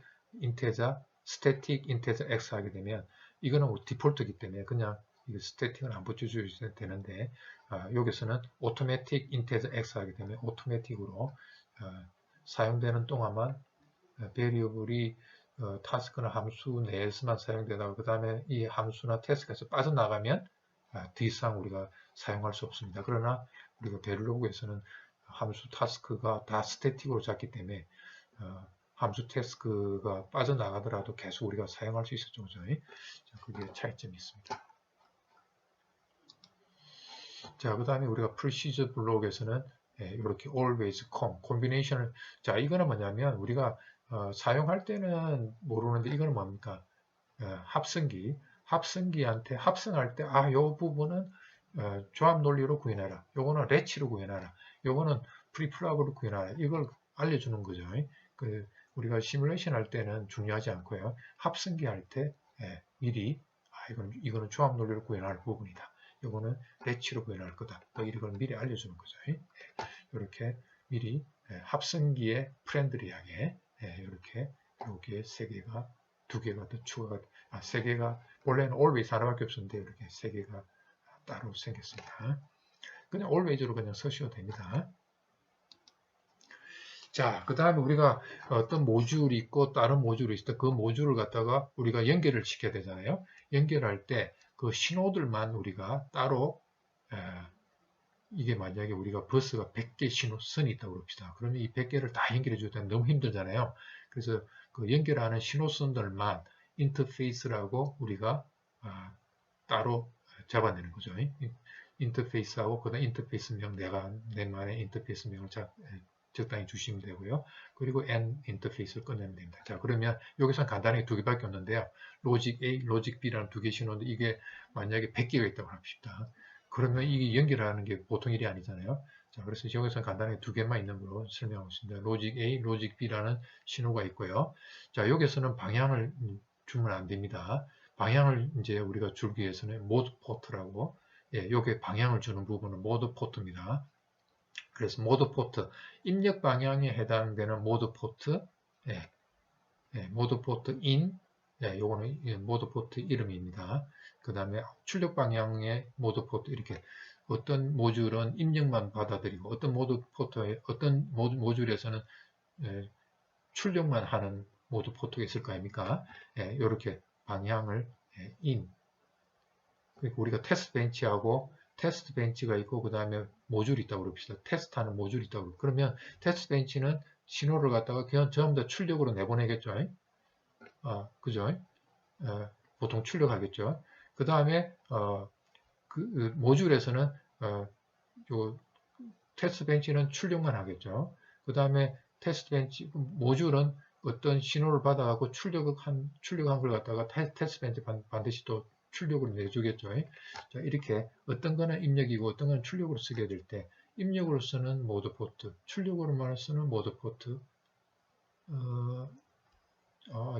static integer x 하게 되면 이거는 디폴트이기 때문에 그냥 스태틱은 안 붙여주셔도 되는데 여기서는 automatic integer x 하게 되면 automatic으로 사용되는 동안만 베리어블이 타스크나 함수 내에서만 사용되다가 그 다음에 이 함수나 태스크에서 빠져나가면 더 이상 우리가 사용할 수 없습니다. 그러나 우리가 베릴로그에서는 함수 타스크가 다 스태틱으로 잡기 때문에 함수 태스크가 빠져나가더라도 계속 우리가 사용할 수 있었죠. 그게 차이점이 있습니다. 자, 그 다음에 우리가 프리시저 블록에서는 이렇게 always, 콤비네이션을 자, 이거는 뭐냐면 우리가 사용할 때는 모르는데 이거는 뭡니까? 합성기한테 합성할 때 요 부분은 조합 논리로 구현해라. 요거는 레치로 구현해라. 요거는 프리플랍으로 구현해라. 이걸 알려주는 거죠. 우리가 시뮬레이션 할 때는 중요하지 않고요. 합성기 할 때 미리 이거는 조합 논리로 구현할 부분이다. 요거는 레치로 구현할 거다. 이걸 미리 알려주는 거죠. 이렇게 미리 합성기에 프렌들리하게 이렇게 여기에 두 개가 더 추가가 세 개가 원래는 always 하나밖에 없었는데 이렇게 세 개가 따로 생겼습니다. 그냥 always로 그냥 쓰셔도 됩니다. 자, 그 다음에 우리가 어떤 모듈이 있고 다른 모듈이 있을 때 그 모듈을 갖다가 우리가 연결을 시켜야 되잖아요. 연결할 때 그 신호들만 우리가 따로 이게 만약에 우리가 버스가 100개 신호선이 있다고 그럽시다. 그러면 이 100개를 다 연결해 줘야 되면 너무 힘들잖아요. 그래서 그 연결하는 신호선들만 인터페이스라고 우리가 따로 잡아내는 거죠. 인터페이스하고 그다음 인터페이스명 내만의 인터페이스명을 적당히 주시면 되고요. 그리고 N 인터페이스를 꺼내면 됩니다. 자, 그러면 여기서 간단하게 두 개밖에 없는데요. 로직 A, 로직 B라는 두 개 신호인데 이게 만약에 100개가 있다고 합시다. 그러면 이게 연결하는 게 보통 일이 아니잖아요. 자, 그래서 여기서 간단하게 두 개만 있는 걸로 설명하고 있습니다. 로직 A, 로직 B라는 신호가 있고요. 자, 여기서는 방향을 주면 안 됩니다. 방향을 이제 우리가 주기 위해서는 모드 포트라고, 요게 방향을 주는 부분은 모드 포트입니다. 그래서 모드 포트, 입력 방향에 해당되는 모드 포트, 모드 포트 in, 요거는 모드 포트 이름입니다. 그 다음에 출력 방향의 모드 포트 이렇게 어떤 모듈은 입력만 받아들이고 어떤 모듈에서는 출력만 하는 모드 포트가 있을 거 아닙니까? 이렇게 방향을 in 그리고 우리가 테스트 벤치하고 테스트 벤치가 있고 그 다음에 모듈이 있다고 그럽시다. 테스트하는 모듈이 있다고. 그러면 테스트 벤치는 신호를 갖다가 그냥 전부 다 출력으로 내보내겠죠. 그죠? 보통 출력하겠죠. 그 다음에 그 모듈에서는 요 테스트 벤치는 출력만 하겠죠. 그 다음에 테스트 벤치 모듈은 어떤 신호를 받아가고 출력한 걸 갖다가 테스트 벤치 반드시 또 출력으로 내주겠죠. 자, 이렇게 어떤 거는 입력이고 어떤 거는 출력으로 쓰게 될 때 입력으로 쓰는 모드 포트, 출력으로만 쓰는 모드 포트.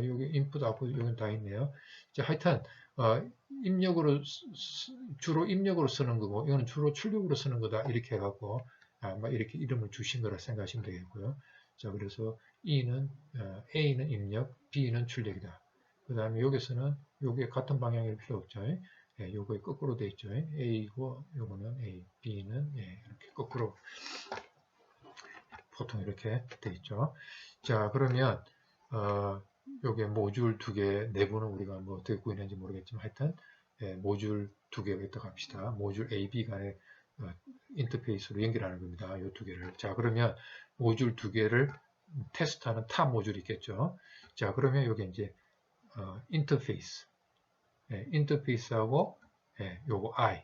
여기 인풋, 아웃풋 여기 다 있네요. 자, 하여튼 주로 입력으로 쓰는 거고 이거는 주로 출력으로 쓰는 거다 이렇게 해갖고 이렇게 이름을 주신 거라 생각하시면 되겠고요. 자, 그래서 A는 입력, B는 출력이다. 그 다음에 여기서는 요게 같은 방향일 필요 없죠. 요거에 거꾸로 돼 있죠. A고 요거는 A, B는 이렇게 거꾸로 보통 이렇게 돼 있죠. 자, 그러면 요게 모듈 두 개 내부는 우리가 뭐 어떻게 구현했는지 모르겠지만 하여튼 모듈 두 개가 있다고 합시다. 모듈 A, B 간의 인터페이스로 연결하는 겁니다. 이 두 개를. 자, 그러면 모듈 두 개를 테스트하는 타 모듈이 있겠죠. 자, 그러면 여기 이제 인터페이스, 인터페이스하고 요거 I,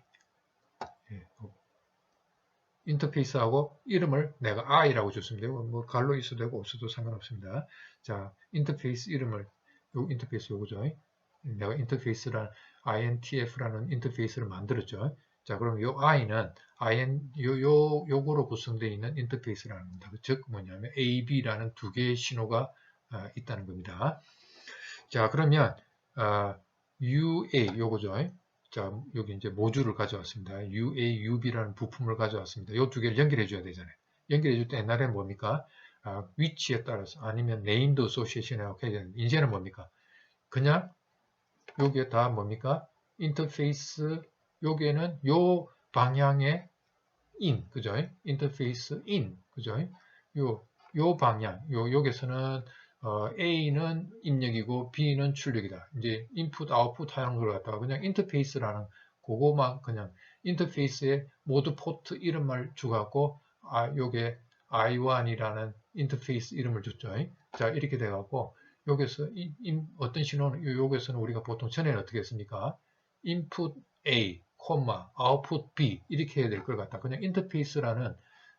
인터페이스하고 이름을 내가 I라고 줬으면 되고 뭐 갈로 있어도 되고 없어도 상관없습니다. 자, 인터페이스 이름을 요 인터페이스 요거죠. 내가 인터페이스란 INTF라는 인터페이스를 만들었죠. 자, 그럼 요 I는 요거로 구성되어 있는 인터페이스라는 겁니다. 즉 뭐냐면 AB라는 두 개의 신호가 있다는 겁니다. 자, 그러면 UA 요거죠. 자, 여기 이제 모듈을 가져왔습니다. UA, UB라는 부품을 가져왔습니다. 이 두 개를 연결해 줘야 되잖아요. 연결해 줄 때 옛날에 뭡니까? 위치에 따라서 아니면 네임드 어소시에이션이라고 해야 되는데 이제는 뭡니까? 그냥 요게 다 뭡니까? 인터페이스 요게는 요 방향의 in, 그죠? 인터페이스 in, 그죠? 요 방향, 여기서는 A는 입력이고 B는 출력이다. 이제 인풋, 아웃풋 하는 걸 갖다가 그냥 인터페이스라는 그거만 그냥 인터페이스에 모두 포트 이름을 주갖고 요게 I1이라는 인터페이스 이름을 줬죠. 자, 이렇게 돼갖고 여기서 어떤 신호는 여기서는 우리가 보통 전에는 어떻게 했습니까? 인풋 A, 아웃풋 B 이렇게 해야 될 걸 갖다 그냥 인터페이스라는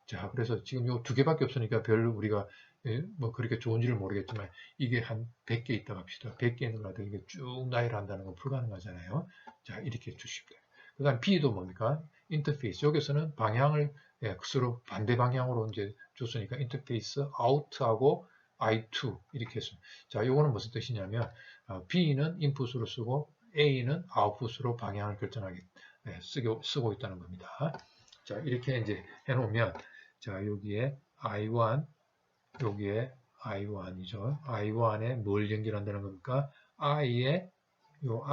자, 그래서 지금 요 두 개밖에 없으니까 별로 우리가 뭐 그렇게 좋은지를 모르겠지만 이게 한 100개 있다고 합시다. 100개 있는 거 같아요. 이게 쭉 나열을 한다는 건 불가능하잖아요. 자, 이렇게 주십니다. 그 다음 B도 뭡니까? 인터페이스. 여기서는 방향을 서로 반대 방향으로 이제 줬으니까 인터페이스 아웃하고 I2 이렇게 했습니다. 자, 요거는 무슨 뜻이냐면 B는 인풋으로 쓰고 A는 아웃풋으로 방향을 결정하게 쓰고 있다는 겁니다. 자, 이렇게 이제 해놓으면 자, 여기에 I1 여기에 I1이죠. I1에 뭘 연결한다는 겁니까? I에 요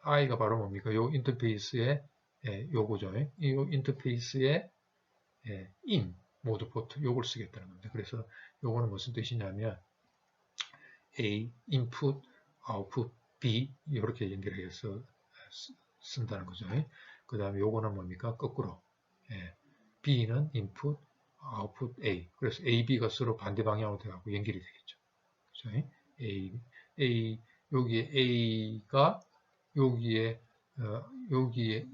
I가 바로 뭡니까? 요 인터페이스에 요거죠. 이 인터페이스에 in 모드 포트 요걸 쓰겠다는 겁니다. 그래서 요거는 무슨 뜻이냐면 A input, output B 이렇게 연결해서 쓴다는 거죠. 그 다음에 요거는 뭡니까? 거꾸로 B는 input, output A. 그래서 A, B가 서로 반대 방향으로 돼가고 연결이 되겠죠. 그렇죠? 여기에 A가 여기에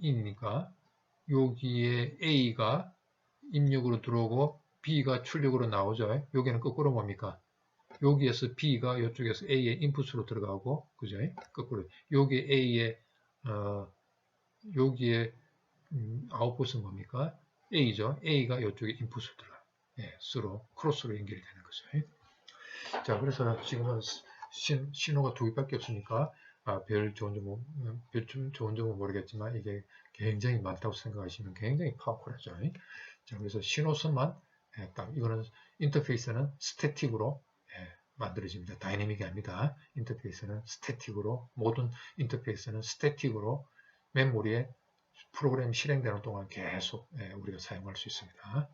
in이니까 여기에 A가 입력으로 들어오고 B가 출력으로 나오죠. 여기는 거꾸로 뭡니까? 여기에서 B가 이쪽에서 A의 인풋으로 들어가고, 그죠? 거꾸로. 여기 A의, 여기에, 아웃풋은 뭡니까? A죠. A가 이쪽에 인풋으로 들어가. 서로, 크로스로 연결이 되는 거죠. 자, 그래서 지금은 신호가 두 개밖에 없으니까, 별 좋은 점은 모르겠지만, 이게 굉장히 많다고 생각하시면 굉장히 파워풀하죠. 자, 그래서 신호선만, 딱, 이거는 인터페이스는 스태틱으로, 만들어집니다. 다이내믹이 아닙니다. 인터페이스는 스태틱으로 모든 인터페이스는 스태틱으로 메모리에 프로그램이 실행되는 동안 계속 우리가 사용할 수 있습니다.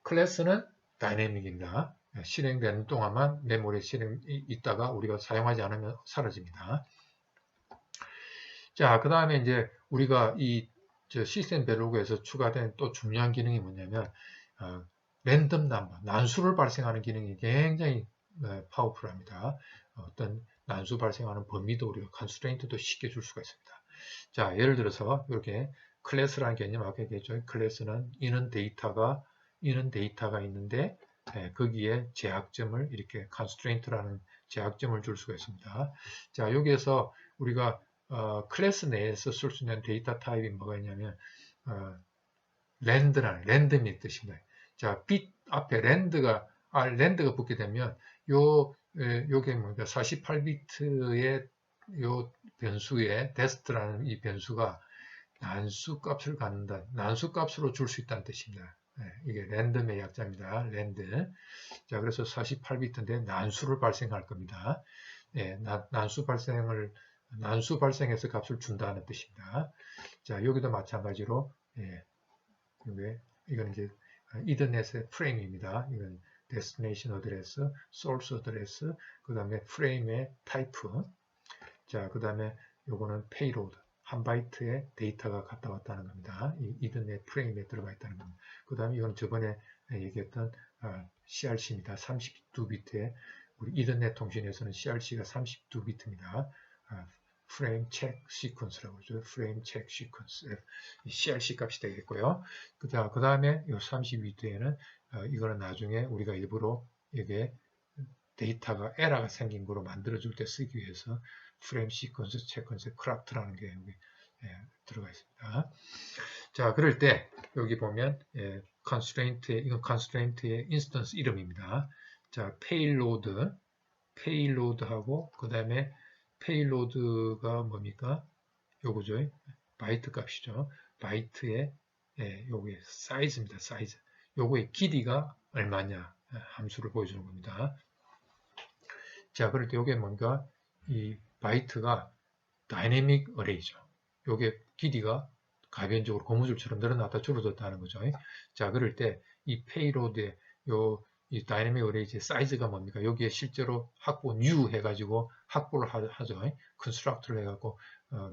클래스는 다이내믹입니다. 실행되는 동안만 메모리에 있다가 우리가 사용하지 않으면 사라집니다. 자, 그 다음에 이제 우리가 이 시스템 벨로그에서 추가된 또 중요한 기능이 뭐냐면 랜덤 넘버, 난수를 발생하는 기능이 굉장히 파워풀합니다. 어떤 난수 발생하는 범위도 우리가 컨스트레인트도 쉽게 줄 수가 있습니다. 자, 예를 들어서 이렇게 클래스라는 개념 아까 얘기했죠. 클래스는 이는 데이터가 있는데 거기에 제약점을 이렇게 컨스트레인트라는 제약점을 줄 수가 있습니다. 자, 여기에서 우리가 클래스 내에서 쓸 수 있는 데이터 타입이 뭐가 있냐면 랜덤이 뜻입니다. 자, 빛 앞에 랜드가 붙게 되면 요게 뭡니까? 48비트의 요 변수의 데스트라는 이 변수가 난수 값을 갖는다. 난수 값으로 줄 수 있다는 뜻입니다. 이게 랜덤의 약자입니다. 랜드. 자, 그래서 48비트인데 난수를 발생할 겁니다. 난수 발생해서 값을 준다는 뜻입니다. 자, 여기도 마찬가지로 이건 이제 이더넷의 프레임입니다. 이건 데스티네이션 어드레스, 소스 어드레스, 그 다음에 프레임의 타이프. 자, 그 다음에 요거는 페이로드. 한 바이트에 데이터가 갔다 왔다는 겁니다. 이 이더넷 프레임에 들어가 있다는 겁니다. 그 다음에 이건 저번에 얘기했던 CRC입니다. 32비트에 우리 이더넷 통신에서는 CRC가 32비트입니다. 프레임 체크 시퀀스라고 그러죠. 프레임 체크 시퀀스. CRC 값이 되겠고요. 그 다음에 이 32비트에는 이거는 나중에 우리가 일부러 이게 데이터가 에러가 생긴 거로 만들어줄 때 쓰기 위해서 프레임 시퀀스, 체퀀스, 크라프트라는 게 여기 들어가 있습니다. 자, 그럴 때 여기 보면 constraint의 이건 constraint의 인스턴스 이름입니다. 자, payload하고 그 다음에 payload가 뭡니까? 요거죠. 바이트 값이죠. 바이트의 요게 사이즈입니다. 사이즈. 요거의 길이가 얼마냐 함수를 보여주는 겁니다. 자, 그럴 때 요게 뭔가 이 바이트가 다이내믹 어레이죠. 요게 길이가 가변적으로 고무줄처럼 늘어났다 줄어들었다는 거죠. 자, 그럴 때 이 페이로드의 이 다이내믹 어레이의 사이즈가 뭡니까? 여기에 실제로 확보 new 해가지고 확보를 하죠. 컨스트럭트를 해갖고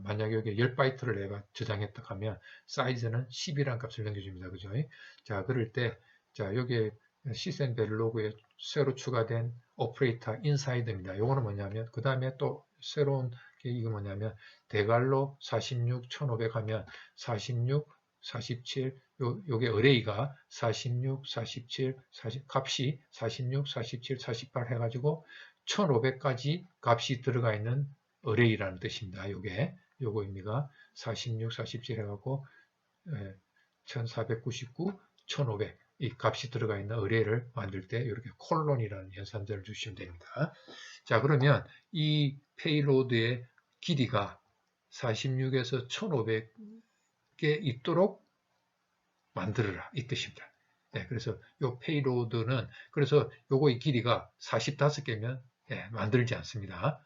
만약에 여기에 10바이트를 내가 저장했다 하면 사이즈는 10이라는 값을 넘겨줍니다. 그죠? 자, 그럴 때 자, 여기에 시센 벨로그에 새로 추가된 오퍼레이터 인사이드입니다. 요거는 뭐냐면 그 다음에 또 새로운 게 이거 뭐냐면 대괄호 46, 1500 하면 46, 47 요게 어레이가 46, 47, 40 값이 46, 47, 48 해가지고 1500까지 값이 들어가 있는 어레이라는 뜻입니다. 요거입니다. 46, 47 해갖고 1499, 1500 이 값이 들어가 있는 어레이를 만들 때 이렇게 콜론이라는 연산자를 주시면 됩니다. 자, 그러면 이 페이로드의 길이가 46에서 1500개 있도록 만들어라 이 뜻입니다. 네, 그래서 이 페이로드는 그래서 요거의 길이가 45개면 만들지 않습니다.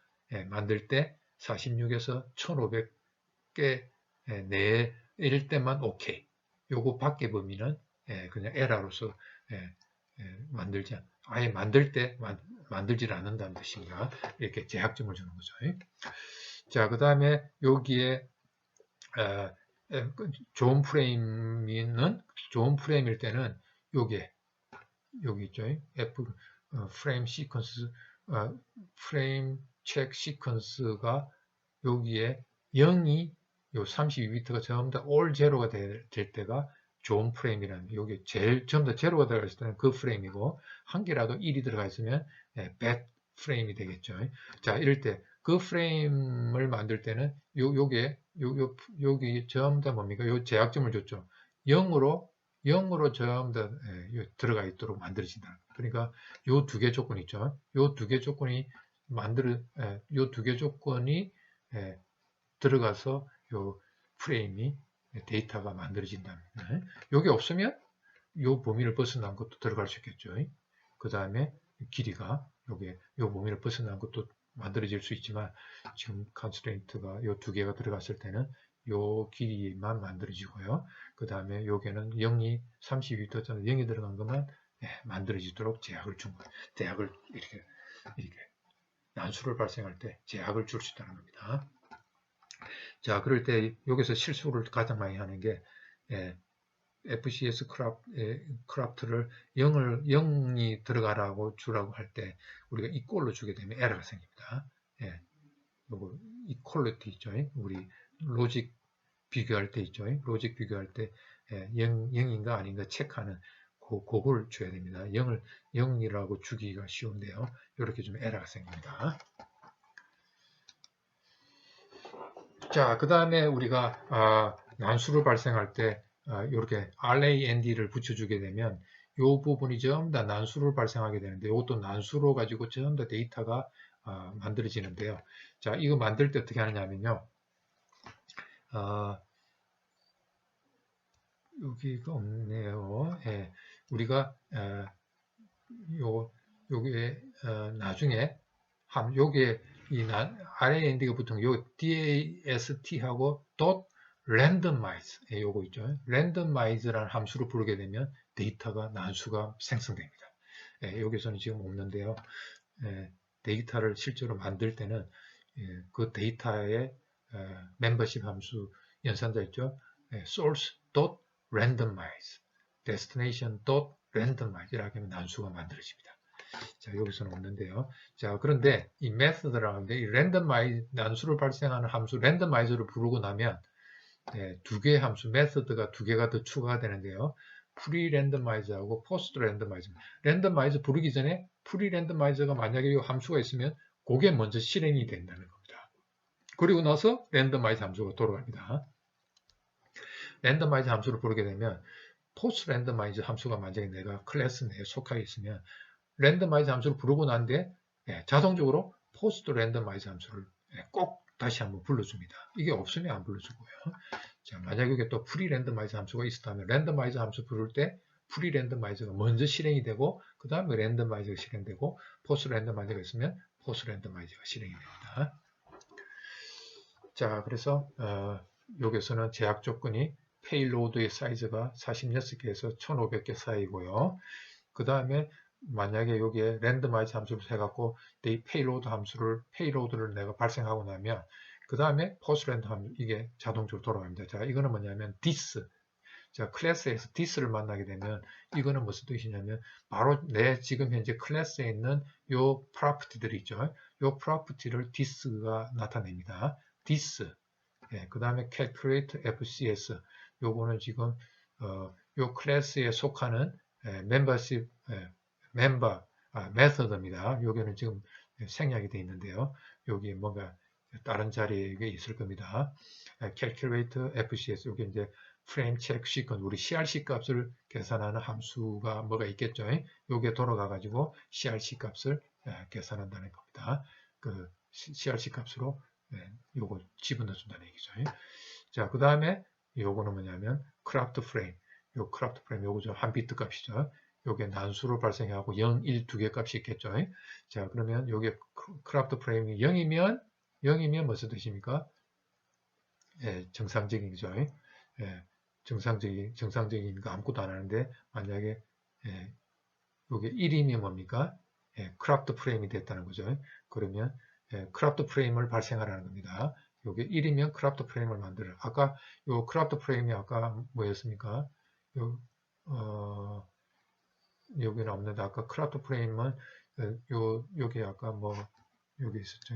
만들 때 46에서 1500개 내일 때만 오케이. 요거 밖의 범위는 그냥 에러로서 아예 만들 때 만들질 않는다는 뜻입니다. 이렇게 제약점을 주는 거죠. 자, 그 다음에 여기에 좋은 프레임일 때는 여기 있죠. 프레임 시퀀스, 프레임 체크 시퀀스가 여기에 0이 요 32비트가 전부 다 올 제로가 될 때가 좋은 프레임이라는 여기 전부 다 제로가 들어가 있을 때는 그 프레임이고 한 개라도 1이 들어가 있으면 bad 프레임이 되겠죠. 자, 이럴 때 그 프레임을 만들 때는 여기 전부 다 뭡니까? 요 제약점을 줬죠. 0으로 전부 다 들어가 있도록 만들어진다. 그러니까 요 두 개 조건이 있죠. 요 두 개 조건이 요 두 개 조건이 들어가서 요 프레임이 데이터가 만들어진답니다. 요게 없으면 요 범위를 벗어난 것도 들어갈 수 있겠죠. 그 다음에 길이가 요 범위를 벗어난 것도 만들어질 수 있지만 지금 컨스트레인트가 요 두 개가 들어갔을 때는 요 길이만 만들어지고요. 그 다음에 요게는 0이 32비트짜리 0이 들어간 것만 만들어지도록 제약을 준 거예요. 제약을 이렇게 난수를 발생할 때 제약을 줄 수 있다는 겁니다. 자, 그럴 때 여기서 실수를 가장 많이 하는 게 FCS 크라프트를 0이 들어가라고 주라고 할 때 우리가 이꼴로 주게 되면 에러가 생깁니다. 요거 이퀄리티 있죠. 우리 로직 비교할 때 있죠. 로직 비교할 때 0인가 아닌가 체크하는 그걸 줘야 됩니다. 0이라고 주기가 쉬운데요. 이렇게 좀 에러가 생깁니다. 자, 그 다음에 우리가 난수를 발생할 때 이렇게 RAND를 붙여주게 되면 이 부분이 전부 다 난수를 발생하게 되는데 이것도 난수로 가지고 전부 다 데이터가 만들어지는데요. 자, 이거 만들 때 어떻게 하느냐면요. 여기가 없네요. 우리가 요게 나중에 요게 이 RAND가 붙은 요 DAST하고 .randomize 요거 있죠. randomize라는 함수를 부르게 되면 데이터가 난수가 생성됩니다. 여기서는 지금 없는데요. 데이터를 실제로 만들 때는 그 데이터의 멤버십 함수 연산자 있죠. source.randomize, destination.randomize 이렇게 하면 난수가 만들어집니다. 자, 여기서는 없는데요. 자, 그런데 이 method라고 하는데 이 randomize 난수를 발생하는 함수 randomize를 부르고 나면 두 개의 함수 method가 두 개가 더 추가가 되는데요. pre-randomize하고 post-randomize. randomize 부르기 전에 pre-randomize가 만약에 이 함수가 있으면 그게 먼저 실행이 된다는 겁니다. 그리고 나서 randomize 함수가 돌아갑니다. randomize 함수를 부르게 되면 post-randomize 함수가 만약에 내가 클래스 내에 속하게 있으면 randomize 함수를 부르고 난 뒤에 자동적으로 post-randomize 함수를 꼭 다시 한번 불러줍니다. 이게 없으면 안 불러주고요. 자, 만약에 이게 또 pre-randomize 함수가 있었다면 randomize 함수 부를 때 pre-randomize가 먼저 실행이 되고 그 다음에 randomize가 실행되고 post-randomize가 있으면 post-randomize가 실행이 됩니다. 자, 그래서 여기서는 제약 조건이 페일로드의 사이즈가 46개에서 1500개 사이고요. 그 다음에 만약에 여기에 randomize 함수를 해갖고 이 페이로드를 내가 발생하고 나면 그 다음에 post-random 함수 이게 자동적으로 돌아갑니다. 자, 이거는 뭐냐면 this. 자, 클래스에서 this를 만나게 되면 이거는 무슨 뜻이냐면 바로 내 지금 현재 클래스에 있는 요 property들이 있죠. 요 property를 this가 나타냅니다. this. 그 다음에 calculate FCS. 요거는 지금 요 클래스에 속하는 membership method입니다. 여기는 지금 생략이 되어 있는데요. 여기 뭔가 다른 자리에 있을 겁니다. calculate FCS 여기 이제 frame check sequence 우리 CRC 값을 계산하는 함수가 뭐가 있겠죠. 여기에 돌아가 가지고 CRC 값을 계산한다는 겁니다. 그 CRC 값으로 요거 집어넣어 준다는 얘기죠. 자, 그 다음에 요거는 뭐냐면 craft frame. 요 craft frame 요거 한 비트 값이죠. 요게 난수로 발생하고 0, 1, 두 개 값이 있겠죠. 자, 그러면 요게 크라프트 프레임이 0이면 무슨 뜻입니까? 정상적인이죠. 정상적인 거 아무것도 안 하는데 만약에 요게 1이면 뭡니까? 크라프트 프레임이 됐다는 거죠. 그러면 크라프트 프레임을 발생하라는 겁니다. 요게 1이면 크라프트 프레임을 만들어. 아까 요 크라프트 프레임이 아까 뭐였습니까? 여기는 없는데 아까 크라프트 프레임은 여기 아까 뭐 여기 있었죠.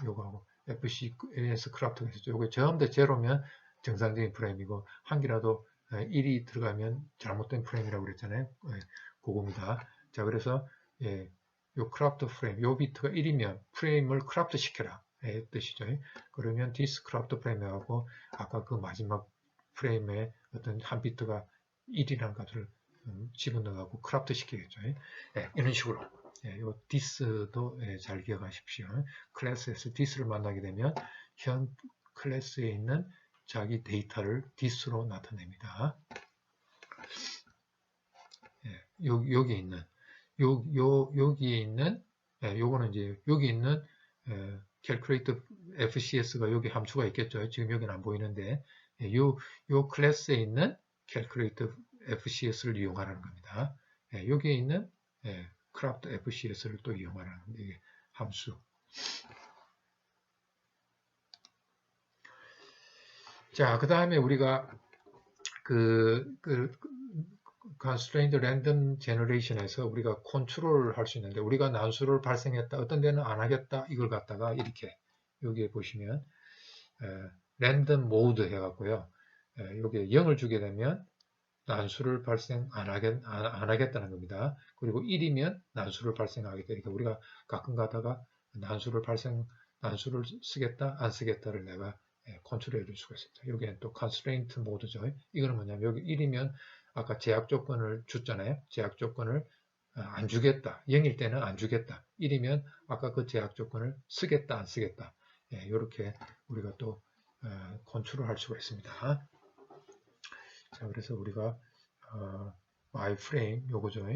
요거하고 FCS 크라프트가 있었죠. 요게 전부 다 제로면 정상적인 프레임이고 한 개라도 1이 들어가면 잘못된 프레임이라고 그랬잖아요. 그겁니다. 자, 그래서 요 크라프트 프레임, 요 비트가 1이면 프레임을 크라프트 시켜라. 뜻이죠. 그러면 this 크라프트 프레임 해갖고 아까 그 마지막 프레임에 어떤 한 비트가 1이라는 값을 집어넣어갖고 크라프트 시키겠죠. 이런 식으로. 요 this도 잘 기억하십시오. 클래스에서 this를 만나게 되면 현 클래스에 있는 자기 데이터를 this로 나타냅니다. 여기에 있는 여기에 있는 요거는 이제 여기 있는 calculate FCS가 여기 함수가 있겠죠. 지금 여기는 안 보이는데 요 클래스에 있는 calculate FCS를 이용하라는 겁니다. 여기에 있는 craft FCS를 또 이용하라는 이게 함수. 자, 그 다음에 우리가 constrained random generation에서 우리가 컨트롤을 할 수 있는데 우리가 난수를 발생했다, 어떤 데는 안 하겠다 이걸 갖다가 이렇게 여기에 보시면 random mode 해갖고요. 여기에 0을 주게 되면 난수를 발생 안 하겠다는 겁니다. 그리고 1이면 난수를 발생하게 되니까 우리가 가끔 가다가 난수를 쓰겠다, 안 쓰겠다를 내가 컨트롤 해줄 수가 있습니다. 여기엔 또 constraint 모드죠. 이거는 뭐냐면 여기 1이면 아까 제약 조건을 줬잖아요. 제약 조건을 안 주겠다. 0일 때는 안 주겠다. 1이면 아까 그 제약 조건을 쓰겠다, 안 쓰겠다. 이렇게 우리가 또 컨트롤 할 수가 있습니다. 자, 그래서 우리가 myFrame 요거죠.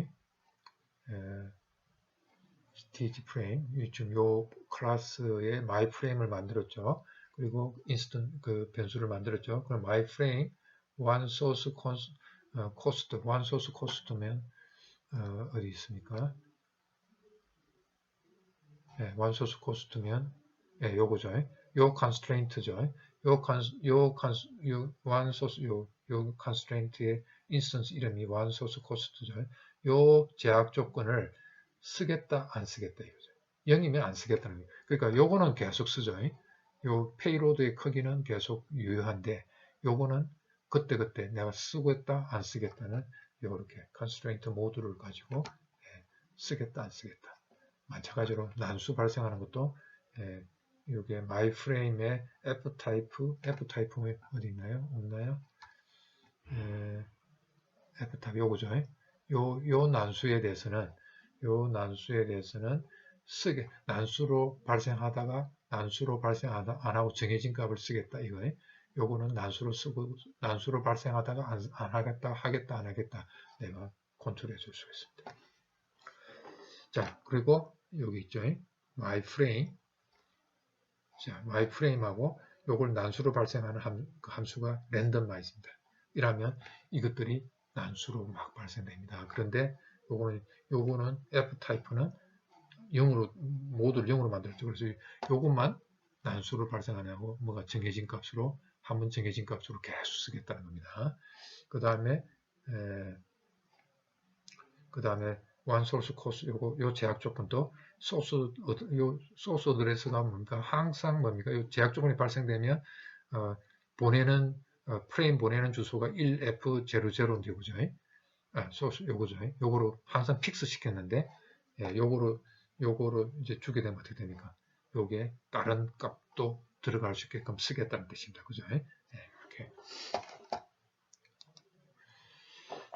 stageframe 지금 요 클래스에 myFrame을 만들었죠. 그리고 인스턴트 그 변수를 만들었죠. 그럼 myFrame one source cost면 어디 있습니까? one source cost면 예, 요거죠. 요 constraint죠. 요 one source, 요 constraint의 instance 이름이 one source cost죠. 요 제약 조건을 쓰겠다, 안 쓰겠다 이거죠. 0이면 안 쓰겠다는 거예요. 그러니까 요거는 계속 쓰죠. 요 페이로드의 크기는 계속 유효한데, 요거는 그때그때 내가 쓰겠다, 안 쓰겠다는 요렇게 constraint 모드를 가지고 쓰겠다, 안 쓰겠다. 마찬가지로 난수 발생하는 것도 이게 myFrame의 F타입은 어디 있나요? 없나요? F타입 요거죠. 요 난수에 대해서는 난수로 발생하다가 난수로 발생 안 하고 정해진 값을 쓰겠다 이거예요. 요거는 난수로 발생하다가 안 하겠다 안 하겠다 내가 컨트롤해 줄 수가 있습니다. 자, 그리고 여기 있죠. myFrame. 자, myFrame하고 요걸 난수로 발생하는 함수가 randomize입니다. 이라면 이것들이 난수로 막 발생됩니다. 그런데 요거는 F타입은 0으로, 모두를 0으로 만들었죠. 그래서 요것만 난수를 발생하냐고 뭐가 정해진 값으로, 한번 정해진 값으로 계속 쓰겠다는 겁니다. 그 다음에 one source cost, 요 제약 조건도 소스 어드레스가 뭡니까? 항상 뭡니까? 요 제약 조건이 발생되면 프레임 보내는 주소가 1F00인데 그죠? 소스 요거죠. 요거로 항상 픽스 시켰는데 요거로 이제 주게 되면 어떻게 됩니까? 요게 다른 값도 들어갈 수 있게끔 쓰겠다는 뜻입니다. 그죠? 이렇게.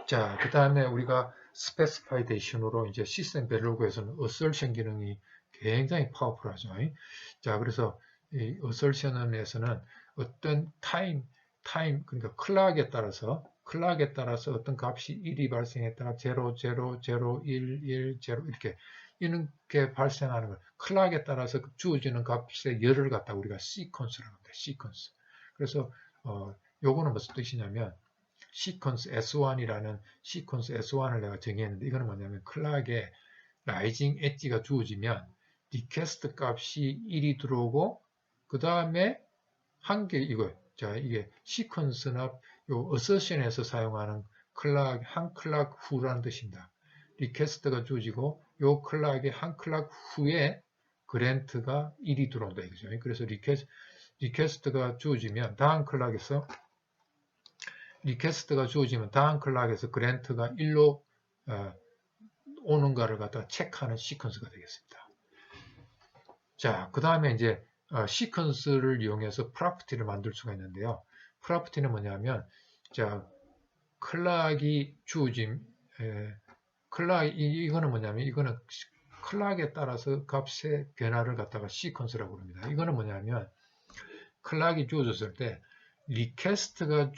자, 그 다음에 우리가 스페시파이데이션으로 이제 시스템 벨로그에서는 어설션 기능이 굉장히 파워풀하죠. 자, 그래서 이 어설션에서는 어떤 그러니까 클락에 따라서 어떤 값이 1이 발생했다가 0, 0, 0, 1, 1, 0 이렇게 발생하는 거. 클락에 따라서 주어지는 값의 열을 갖다 우리가 시퀀스라고 합니다. 시퀀스. 그래서 요거는 무슨 뜻이냐면 시퀀스 S1이라는 시퀀스 S1을 내가 정했는데 이거는 뭐냐면 클락에 라이징 엣지가 주어지면 리퀘스트 값이 1이 들어오고 그 다음에 한 개 이거 자 이게 시퀀스나 요 어서션에서 사용하는 한 클락 후라는 뜻입니다. 리퀘스트가 주어지고 요 클락의 한 클락 후에 그랜트가 1이 들어온다 이거죠. 그래서 리퀘스트가 주어지면 다음 클락에서 리퀘스트가 주어지면 다음 클락에서 그랜트가 1로 오는가를 갖다 체크하는 시퀀스가 되겠습니다. 자, 그 다음에 이제 시퀀스를 이용해서 프로퍼티를 만들 수가 있는데요. 프로퍼티는 뭐냐면 자, 클락이 주어짐 이거는 뭐냐면 이거는 클락에 따라서 값의 변화를 갖다가 시퀀스라고 합니다. 이거는 뭐냐면 클락이 주어졌을 때 리퀘스트가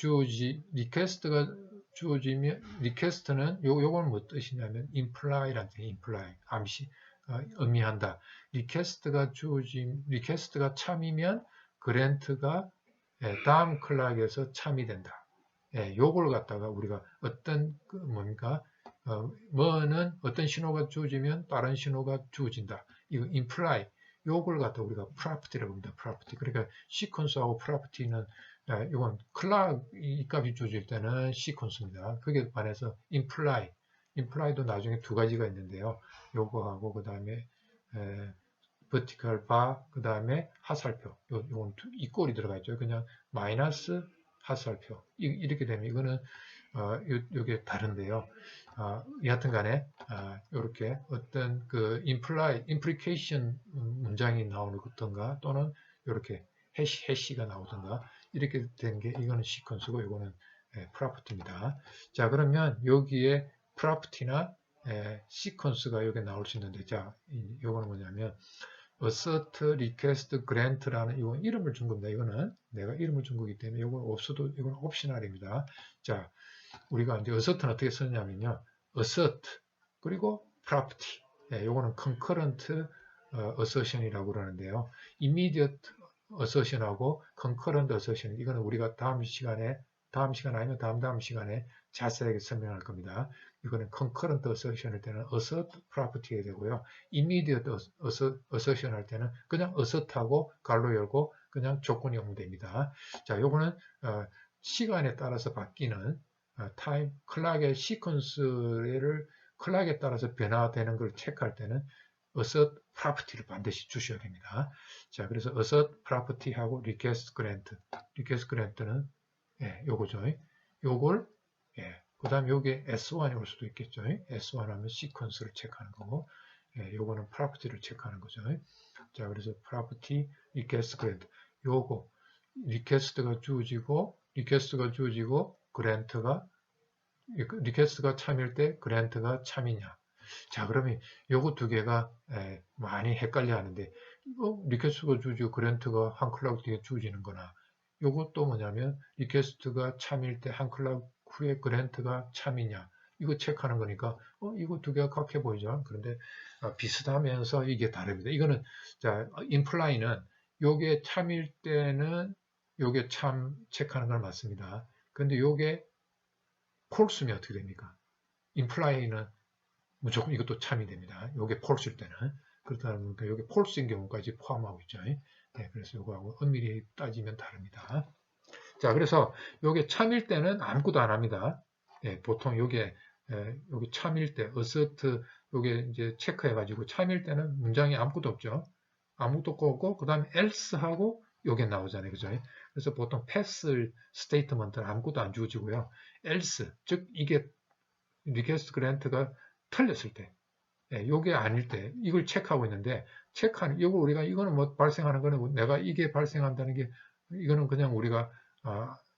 주어지면 리퀘스트는 요건 뭐 뜻이냐면 imply라는 뜻이에요. imply 의미한다. 리퀘스트가 참이면 그랜트가 다음 클락에서 참이 된다. 요걸 갖다가 우리가 어떤 뭡니까? 뭐는 어떤 신호가 주어지면 다른 신호가 주어진다. 이거 imply 요걸 갖다 우리가 property라고 합니다. property. 그러니까 시퀀스하고 property는 이건 클락 이 값이 주어질 때는 시퀀스입니다. 그게 반해서 imply도 나중에 두 가지가 있는데요. 요거하고 그 다음에 vertical bar 그 다음에 하살표 요건 이 꼴이 들어가 있죠. 그냥 마이너스 하살표 이렇게 되면 이거는 요게 다른데요. 여하튼 간에 이렇게 어떤 그 implication 문장이 나오던가 또는 이렇게 해시가 나오던가 이렇게 된 게 이거는 시퀀스고 이거는 프로퍼티입니다. 자, 그러면 여기에 프로퍼티나 시퀀스가 여기 나올 수 있는데 자, 이거는 뭐냐면 assert, request, grant라는 이건 이름을 준 겁니다. 이거는 내가 이름을 준 거기 때문에 이건 없어도 이건 옵셔널입니다. 자, 우리가 이제 assert는 어떻게 쓰냐면요. assert 그리고 property. 요거는 concurrent assertion이라고 그러는데요. immediate assertion하고 concurrent assertion 이거는 우리가 다음 시간에 다음 시간 아니면 다음 시간에 자세하게 설명할 겁니다. 이거는 concurrent assertion 할 때는 assert property가 되고요. immediate assertion 할 때는 그냥 assert하고 괄호 열고 그냥 조건이 오면 됩니다. 자, 요거는 시간에 따라서 바뀌는 타임 클락의 시퀀스를 클락에 따라서 변화되는 걸 체크할 때는 assert property를 반드시 주셔야 됩니다. 자, 그래서 assert property하고 request grant는 예, 요거죠. 요걸 예, 그 다음에 요게 S1이 올 수도 있겠죠. S1 하면 시퀀스를 체크하는 거고 예, 요거는 property를 체크하는 거죠. 자, 그래서 property request grant 요거 리퀘스트가 주어지고 그랜트가 리퀘스트가 참일 때 그랜트가 참이냐. 자, 그러면 요거 두 개가 많이 헷갈려 하는데 리퀘스트가 주어지고 그랜트가 한 클락 뒤에 주어지는 거나 요것도 뭐냐면 리퀘스트가 참일 때 한 클락 후에 그랜트가 참이냐. 이거 체크하는 거니까 이거 두 개가 같아 보이죠. 그런데 비슷하면서 이게 다릅니다. 이거는 자, 임플라이는 요게 참일 때는 요게 참 체크하는 건 맞습니다. 근데 요게 폴스면 어떻게 됩니까? 임플라이는 무조건 이것도 참이 됩니다. 요게 폴스일 때는. 그렇다 보니까 요게 폴스인 경우까지 포함하고 있죠. 네, 그래서 요거하고 엄밀히 따지면 다릅니다. 자, 그래서 요게 참일 때는 아무것도 안 합니다. 예, 보통 요게 참일 때, assert 요게 이제 체크해가지고 참일 때는 문장이 아무것도 없죠. 아무것도 없고, 그 다음에 else하고 요게 나오잖아요. 그죠? 그래서 보통 pass statement는 아무것도 안 주어지고요. else, 즉, 이게 request grant가 틀렸을 때, 예, 요게 아닐 때, 이걸 체크하고 있는데, 이거는 뭐 발생하는 거는 내가 이게 발생한다는 게, 이거는 그냥 우리가,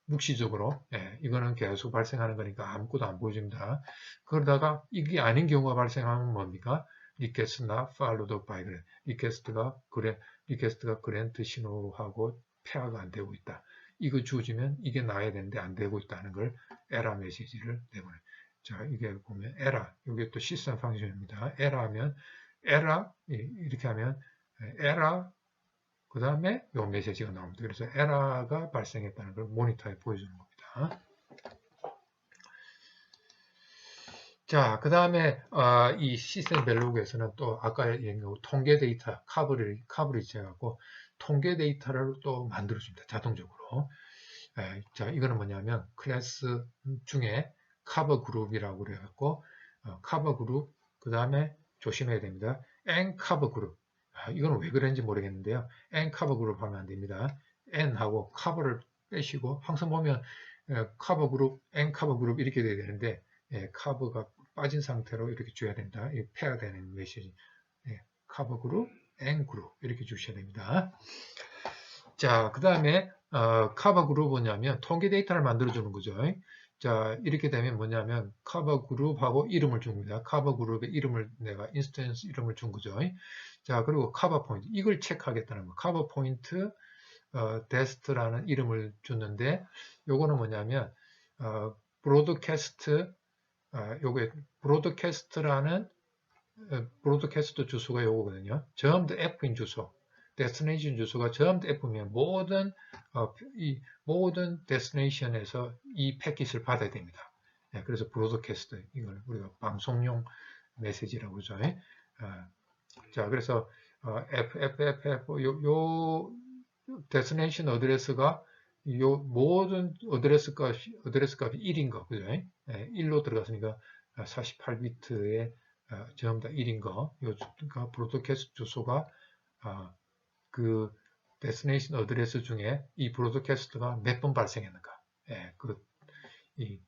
묵시적으로, 예, 이거는 계속 발생하는 거니까 아무것도 안 보여줍니다. 그러다가 이게 아닌 경우가 발생하면 뭡니까? request not followed by grant. 리퀘스트가 그랜트 신호하고 페어가 안 되고 있다. 이거 주어지면 이게 나야 되는데 안 되고 있다는 걸 에러 메시지를 내보내. 자, 이게 보면 에러, 이게 또 시스템 펑션입니다. 에러 하면 에러 이렇게 하면 에러 그 다음에 요 메시지가 나옵니다. 그래서 에러가 발생했다는 걸 모니터에 보여주는 겁니다. 자, 그 다음에 이 시스템 벨로그에서는 또 아까 얘기한 통계 데이터 카브리지 해갖고 통계 데이터를 또 만들어줍니다. 자동적으로. 자, 이거는 뭐냐면 클래스 중에 커버 그룹이라고 그래갖고 커버 그룹 그 다음에 조심해야 됩니다. n 커버 그룹. 이건 왜 그런지 모르겠는데요. n 커버 그룹 하면 안 됩니다. n하고 커버를 빼시고 항상 보면 커버 그룹, n 커버 그룹 이렇게 돼야 되는데 커버가 빠진 상태로 이렇게 줘야 된다. 이 페어 되는 메시지. 커버 그룹, n 그룹 이렇게 주셔야 됩니다. 자, 그 다음에 커버 그룹은 뭐냐면 통계 데이터를 만들어주는 거죠. 자, 이렇게 되면 뭐냐면 커버 그룹하고 이름을 줍니다. 커버 그룹의 이름을 내가 인스턴스 이름을 준 거죠. 자, 그리고 커버 포인트 이걸 체크하겠다는 거. 커버 포인트 데스트라는 이름을 줬는데 요거는 뭐냐면 브로드캐스트 요게 브로드캐스트라는 브로드캐스트 주소가 요거거든요. 전부 F인 주소. 데스티네이션 주소가 전부 F면 모든 데스티네이션에서 이 패킷을 받아야 됩니다. 네, 그래서 브로드캐스트 이걸 우리가 방송용 메시지라고 그러죠. 자, 그래서 FFFF 요 데스티네이션 어드레스가 요 모든 어드레스 값이 1인 거 그죠? 1로 들어갔으니까 48비트에 전부 다 1인 거. 요가 브로드캐스트 주소가 그 데스티네이션 어드레스 중에 이 브로드캐스트가 몇 번 발생했는가. 이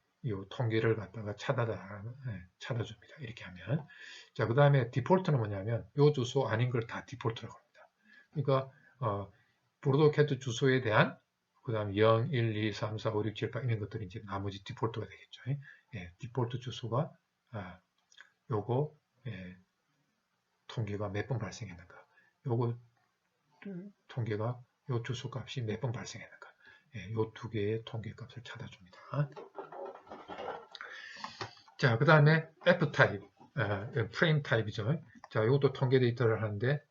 통계를 갖다가 찾아줍니다. 이렇게 하면. 자, 그 다음에 디폴트는 뭐냐면 요 주소 아닌 걸 다 디폴트라고 합니다. 그러니까 브로드캐스트 주소에 대한 그 다음에 0, 1, 2, 3, 4, 5, 6, 7, 8 이런 것들이 이제 나머지 디폴트가 되겠죠. 디폴트 주소가 요거 통계가 몇 번 발생했는가. 요거 통계가 요 주소 값이 몇 번 발생했는가. 요 두 개의 통계 값을 찾아줍니다. 자, 그 다음에 F 타입, 프레임 타입이죠. 자, 이것도 통계 데이터를 하는데,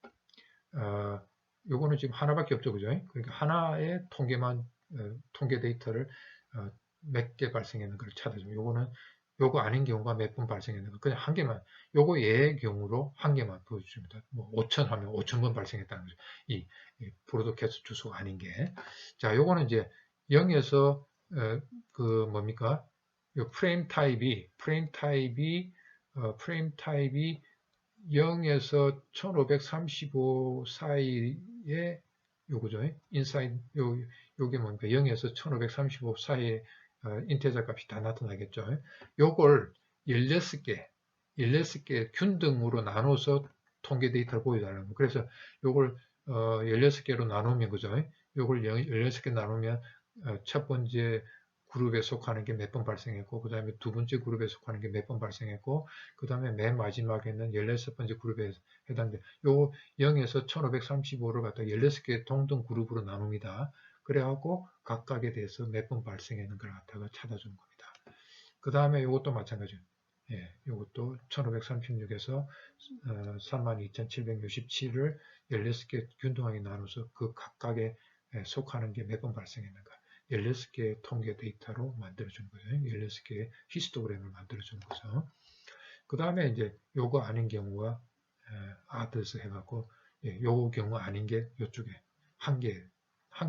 요거는 지금 하나밖에 없죠, 그죠? 그러니까 하나의 통계 데이터를 몇 개 발생했는가를 찾아주면 요거는 요거 아닌 경우가 몇 번 발생했는가 그냥 한 개만 요거 예의 경우로 한 개만 보여줍니다. 뭐 5,000 하면 5,000번 발생했다는 거죠. 이 브로드캐스트 주소가 아닌 게. 자, 요거는 이제 0에서 그 뭡니까? 요 프레임 타입이 0에서 1535 사이에 요거죠. 인사이드 요게 뭡니까? 0에서 1535 사이에 인테저 값이 다 나타나겠죠. 요걸 16개 균등으로 나눠서 통계 데이터를 보여달라는 거. 그래서 요걸 16개로 나누면 그죠? 요걸 16개 나누면 첫 번째 그룹에 속하는 게 몇 번 발생했고 그 다음에 두 번째 그룹에 속하는 게 몇 번 발생했고 그 다음에 맨 마지막에는 16번째 그룹에 해당돼 요 0에서 1535를 갖다 16개 동등 그룹으로 나눕니다. 그래갖고 각각에 대해서 몇 번 발생했는 걸 갖다가 찾아주는 겁니다. 그 다음에 이것도 마찬가지예요. 예, 이것도 1536에서 32,767을 16개 균등하게 나눠서 그 각각에 속하는 게 몇 번 발생했는가 16개의 통계 데이터로 만들어주는 거죠. 16개의 히스토그램을 만들어주는 거죠. 그 다음에 이제 요거 아닌 경우가 아드스 해갖고 요 경우 아닌 게 요쪽에 한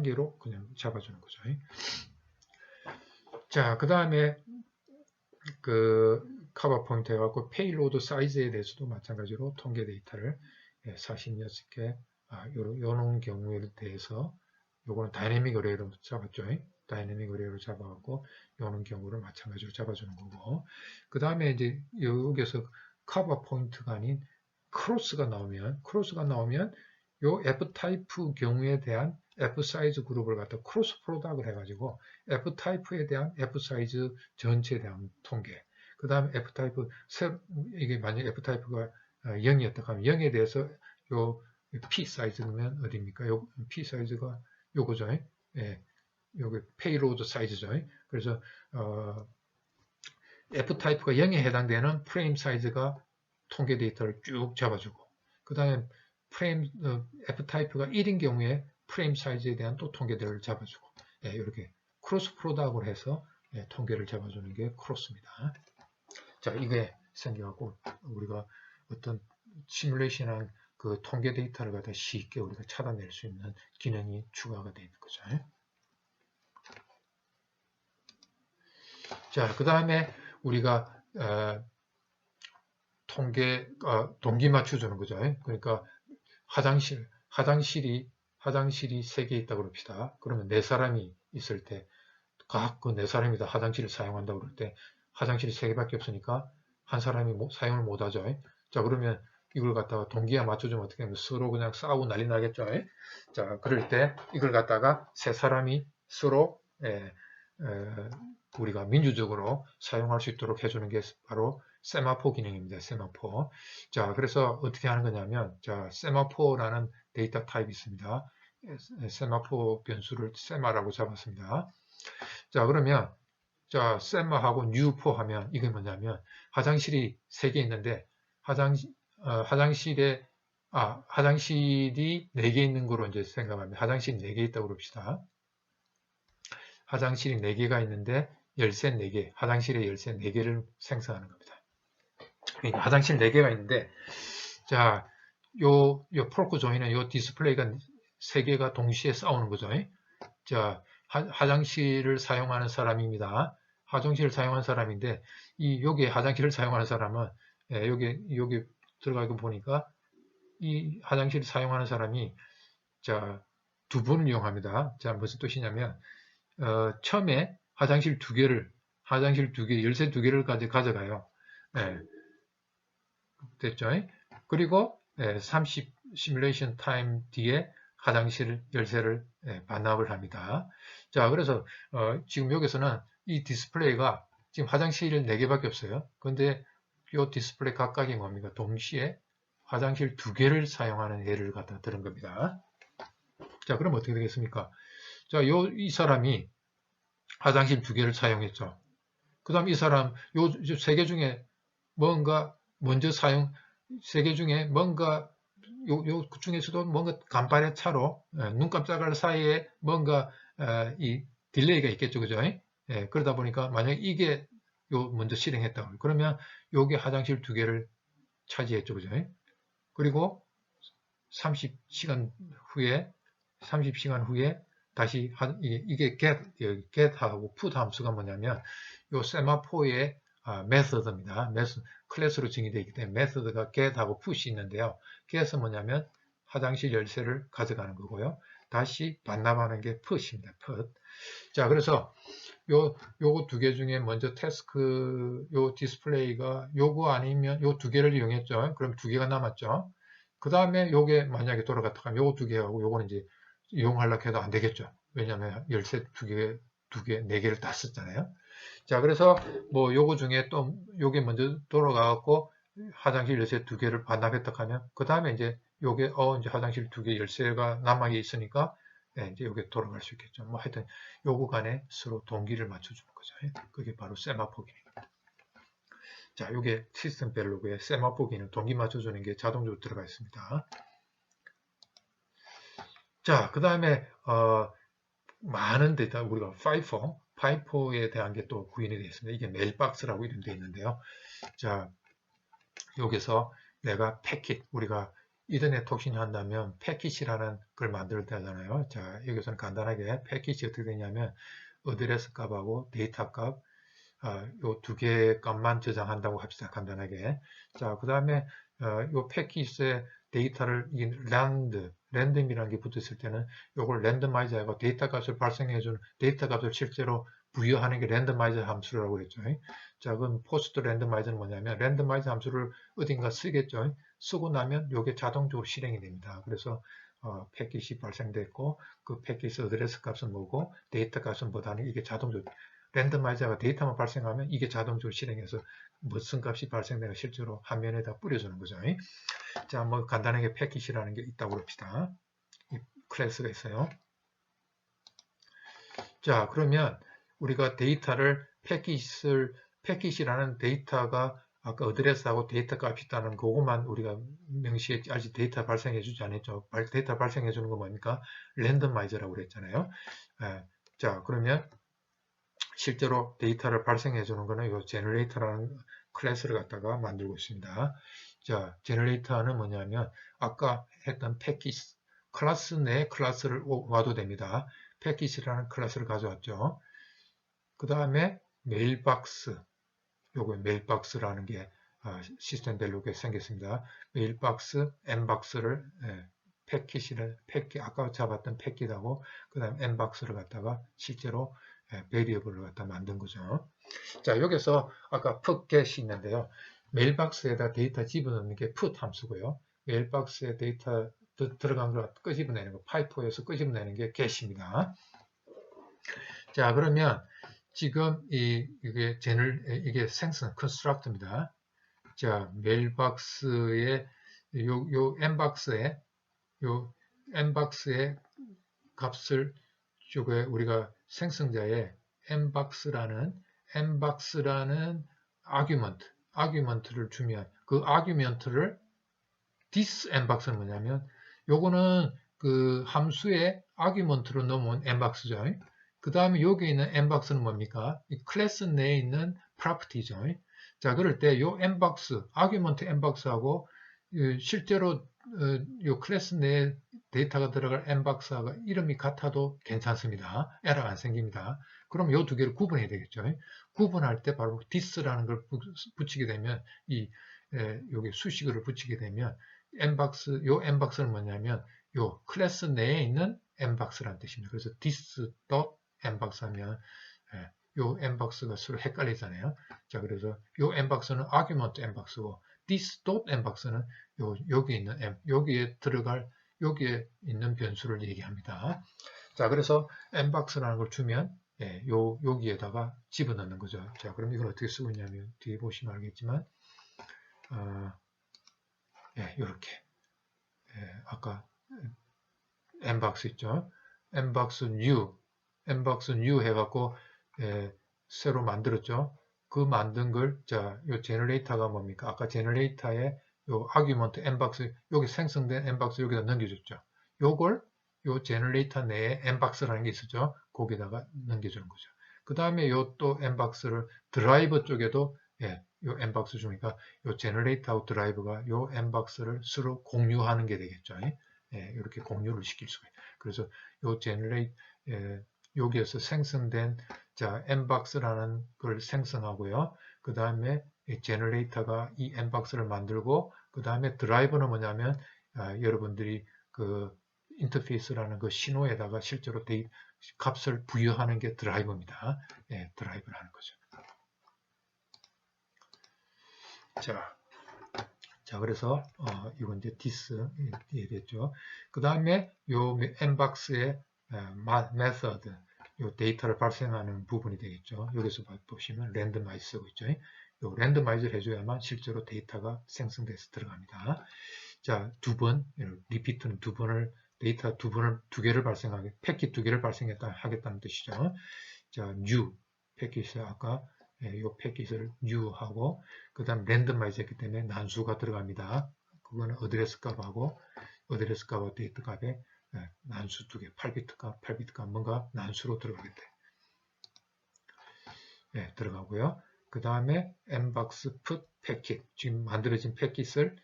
개로 그냥 잡아주는 거죠. 자, 그 다음에 그 커버 포인트 해갖고 페이로드 사이즈에 대해서도 마찬가지로 통계 데이터를 46개 요런 경우에 대해서 요거는 다이내믹 어레이로 잡았죠. 다이내믹 어레이로 잡아갖고 요런 경우를 마찬가지로 잡아주는 거고 그 다음에 이제 여기서 커버 포인트가 아닌 크로스가 나오면 요 F 타입 경우에 대한 F 사이즈 그룹을 갖다 크로스 프로덕트를 해가지고 F 타입에 대한 F 사이즈 전체에 대한 통계. 그 다음에 F 타입 이게 만약 F 타입가 0이었다 하면 0에 대해서 요 P 사이즈면 어디입니까? 요 P 사이즈가 요거죠. 예, 요게 페이로드 사이즈죠. 그래서 F 타입가 0에 해당되는 프레임 사이즈가 통계 데이터를 쭉 잡아주고 그 다음에 프레임 F 타입가 1인 경우에 프레임 사이즈에 대한 또 통계들을 잡아주고 이렇게 크로스 프로덕트를 해서 통계를 잡아주는 게 크로스입니다. 자, 이게 생겨갖고 우리가 어떤 시뮬레이션한 그 통계 데이터를 갖다 쉽게 우리가 찾아낼 수 있는 기능이 추가가 되어 있는 거죠. 자, 그 다음에 우리가 동기 맞춰주는 거죠. 그러니까 화장실이 3개 있다고 그럽시다. 그러면 4사람이 있을 때, 각 그 4사람이 다 화장실을 사용한다고 그럴 때, 화장실이 3개밖에 없으니까 한 사람이 사용을 못 하죠. 자, 그러면 이걸 갖다가 동기에 맞춰주면 어떻게 하면 서로 그냥 싸우고 난리 나겠죠. 자, 그럴 때 이걸 갖다가 3사람이 서로 우리가 민주적으로 사용할 수 있도록 해주는 게 바로 세마포 기능입니다. 세마포. 자, 그래서 어떻게 하는 거냐면, 자, 세마포라는 데이터 타입이 있습니다. 세마포 변수를 세마라고 잡았습니다. 자, 그러면, 자, 세마하고 뉴포 하면 이게 뭐냐면, 화장실이 3개 있는데, 화장실이 4개 있는 거로 이제 생각하면, 화장실이 4개 있다고 그럽시다. 화장실이 4개가 있는데, 열쇠 4개, 화장실에 열쇠 4개를 생성하는 겁니다. 그러니까 화장실 4개가 있는데, 자, 요 폴크 조이는 요 디스플레이가 3개가 동시에 싸우는 거죠. 자, 화장실을 사용하는 사람입니다. 화장실을 사용하는 사람인데, 여기 화장실을 사용하는 사람은, 여기 들어가고 보니까, 이 화장실을 사용하는 사람이, 자, 2번을 이용합니다. 자, 무슨 뜻이냐면, 처음에 화장실 2개, 열쇠 2개를 가져가요. 됐죠? 그리고 30 시뮬레이션 타임 뒤에 화장실 열쇠를 반납을 합니다. 자, 그래서 지금 여기서는 이 디스플레이가 지금 화장실 4개밖에 없어요. 근데 이 디스플레이 각각이 뭡니까? 동시에 화장실 2개를 사용하는 예를 갖다 들은 겁니다. 자, 그럼 어떻게 되겠습니까? 자, 이 사람이 화장실 2개를 사용했죠. 그 다음 이 사람, 요 3개 중에 뭔가 먼저 3개 중에 뭔가 그 중에서도 뭔가 간발의 차로 눈 깜짝할 사이에 뭔가 이 딜레이가 있겠죠. 그죠? 예, 그러다 보니까 만약에 이게 요 먼저 실행했다고 그러면 요게 화장실 2개를 차지했죠. 그죠? 그리고 30시간 후에 30시간 후에 다시 이게 get하고 put 함수가 뭐냐면 요 세마포의 메서드입니다. 클래스로 정의되어 있기 때문에 메서드가 get하고 put이 있는데요. get은 뭐냐면 화장실 열쇠를 가져가는 거고요. 다시 반납하는 게 put입니다. put. 자, 그래서 요거 2개 중에 먼저 태스크 요 디스플레이가 요거 아니면 요 2개를 이용했죠. 그럼 2개가 남았죠. 그 다음에 요게 만약에 돌아갔다 하면 요거 2개하고 요거는 이제 이용하려고 해도 안 되겠죠. 왜냐하면 열쇠 2개, 4개를 다 썼잖아요. 자, 그래서 뭐 요거 중에 또 요게 먼저 돌아가갖고 화장실 열쇠 2개를 반납했다 하면 그 다음에 이제 요게 이제 화장실 2개 열쇠가 남아 있으니까 네, 이제 요게 돌아갈 수 있겠죠. 뭐 하여튼 요거 간에 서로 동기를 맞춰주는 거죠. 그게 바로 세마포 기능입니다. 자, 요게 시스템 벨로그에 세마포 기능 동기 맞춰주는 게 자동적으로 들어가 있습니다. 자, 그 다음에 많은 데이터 우리가 파이포에 대한 게 또 구현이 되어 있습니다. 이게 메일박스라고 이름되어 있는데요. 자, 여기서 내가 패킷, 우리가 이더넷 통신을 한다면 패킷이라는 걸 만들 때잖아요. 자, 여기서는 간단하게 패킷이 어떻게 되냐면 어드레스 값하고 데이터 값, 요 2개 값만 저장한다고 합시다. 간단하게. 자, 그 다음에 요 패킷의 데이터를 랜덤이라는 게 붙어 있을 때는 요걸 랜덤마이저하고 데이터 값을 발생해주는 데이터 값을 실제로 부여하는 게 랜덤마이저 함수라고 그랬죠. 자, 그럼 포스트 랜덤마이저는 뭐냐면 랜덤마이저 함수를 어딘가 쓰겠죠. 쓰고 나면 요게 자동적으로 실행이 됩니다. 그래서 패킷이 발생됐고 그 패킷 어드레스 값은 뭐고 데이터 값은 뭐다니 이게 자동적으로 랜덤마이저가 데이터만 발생하면 이게 자동적으로 실행해서 무슨 값이 발생되는 실제로 화면에다 뿌려주는 거죠. 자, 뭐 간단하게 패킷이라는 게 있다고 합시다. 이 클래스가 있어요. 자, 그러면 우리가 데이터를 패킷이라는 데이터가 아까 어드레스하고 데이터 값이 있다는 그것만 우리가 명시했지 아직 데이터 발생해 주지 않았죠. 데이터 발생해 주는 건 뭡니까? 랜덤마이저라고 그랬잖아요. 자, 그러면 실제로 데이터를 발생해 주는 거는 이 제너레이터라는 클래스를 갖다가 만들고 있습니다. 자, 제너레이터는 뭐냐면 아까 했던 패킷 클래스 내 클래스를 와도 됩니다. 패킷이라는 클래스를 가져왔죠. 그 다음에 메일박스, 요거 메일박스라는 게 시스템 밸류가 생겼습니다. 메일박스, n박스를 패킷 아까 잡았던 패킷하고 그 다음 n박스를 갖다가 실제로 베리어블을 갖다 만든 거죠. 자, 여기서 아까 putget이 있는데요. 메일박스에다 데이터 집어넣는 게 put 함수고요. 메일박스에 데이터 들어간 걸 끄집어내는 거, 파이프에서 끄집어내는 게 get입니다. 자, 그러면 지금 이게 생성 컨스트럭트입니다. 자, 메일박스에 요 n박스의 값을 쪽에 우리가 생성자의 n박스라는 아규먼트를 주면 그 아규먼트를 this n박스는 뭐냐면 요거는 그 함수의 아규먼트로 넣어놓은 n박스죠. 그 다음에 여기 있는 n박스는 뭡니까? 이 클래스 내에 있는 프로퍼티죠. 자, 그럴 때 요 n박스, 아규먼트 n박스하고 실제로 요 클래스 내에 데이터가 들어갈 n박스하고 이름이 같아도 괜찮습니다. 에러가 안 생깁니다. 그럼 요 2개를 구분해야 되겠죠. 구분할 때 바로 this라는 걸 붙이게 되면 여기 수식어를 붙이게 되면 요 n박스는 뭐냐면 요 클래스 내에 있는 n박스라는 뜻입니다. 그래서 this.n박스 하면 요 n박스가 서로 헷갈리잖아요. 자, 그래서 요 n박스는 argument n박스고 this.n박스는 여기에 있는 변수를 얘기합니다. 자, 그래서 n박스라는 걸 주면 여기에다가 집어넣는 거죠. 자, 그럼 이걸 어떻게 쓰고 있냐면 뒤에 보시면 알겠지만 이렇게 아까 n박스 있죠. n박스 new 해갖고 새로 만들었죠. 그 만든 걸, 자, 요 제너레이터가 뭡니까? 아까 제너레이터에 요 아규먼트 n박스, 여기 생성된 n박스 여기다 넘겨줬죠. 요걸 요 제너레이터 내에 n박스라는 게 있었죠. 거기다가 넘겨주는 거죠. 그 다음에 요 또 M박스를 드라이버 쪽에도 요 M박스 중이니까 요 제너레이터하고 드라이버가 요 M박스를 서로 공유하는 게 되겠죠. 이렇게 공유를 시킬 수가 있어요. 그래서 요 여기에서 생성된 M박스라는 걸 생성하고요. 그 다음에 제너레이터가 이 M박스를 만들고 그 다음에 드라이버는 뭐냐면 여러분들이 그 인터페이스라는 그 신호에다가 실제로 값을 부여하는 게 드라이버입니다. 드라이버라는 거죠. 자, 그래서 이건 이제 디스 됐죠. 그 다음에 요 M박스의 메서드, 요 데이터를 발생하는 부분이 되겠죠. 여기서 보시면 랜드마이즈 쓰고 있죠. 요 랜드마이즈를 해줘야만 실제로 데이터가 생성돼서 들어갑니다. 자, 리피트는 데이터 두 개를 발생하게, 패킷 두 개를 하겠다는 뜻이죠. 자, new 패킷을 아까 요 패킷을 new하고 그 다음 랜덤마이즈 했기 때문에 난수가 들어갑니다. 그거는 어드레스 값하고 어드레스 값과 데이터 값에 난수 두 개, 8비트 값 뭔가 난수로 들어가겠대. 들어가고요. 그 다음에 M박스 put 패킷, 지금 만들어진 패킷을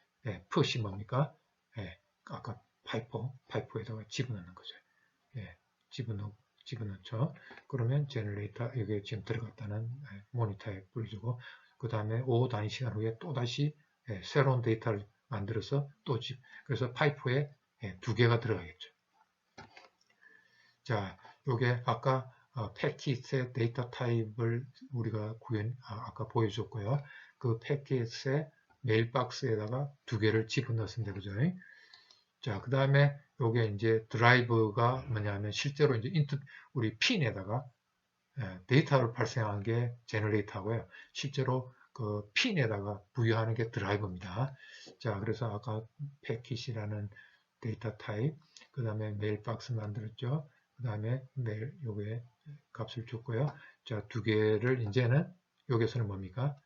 put이 뭡니까? 아까 파이프에다가 집어넣는 거죠. 집어넣죠. 그러면 제너레이터 여기에 지금 들어갔다는 모니터에 뿌려주고 그 다음에 5 단위 시간 후에 또 다시 새로운 데이터를 만들어서 그래서 파이프에 두 개가 들어가겠죠. 자, 요게 아까 패킷의 데이터 타입을 우리가 아까 보여줬고요. 그 패킷의 메일박스에다가 두 개를 집어넣었습니다. 그죠? 자, 그 다음에 요게 이제 드라이브가 뭐냐면 실제로 이제 우리 핀에다가 데이터를 발생한 게 제너레이터고요. 실제로 그 핀에다가 부여하는 게 드라이버입니다. 자, 그래서 아까 패킷이라는 데이터 타입, 그 다음에 메일박스 만들었죠. 그 다음에 요게 값을 줬고요. 자, 두 개를 이제는 여기서는 뭡니까?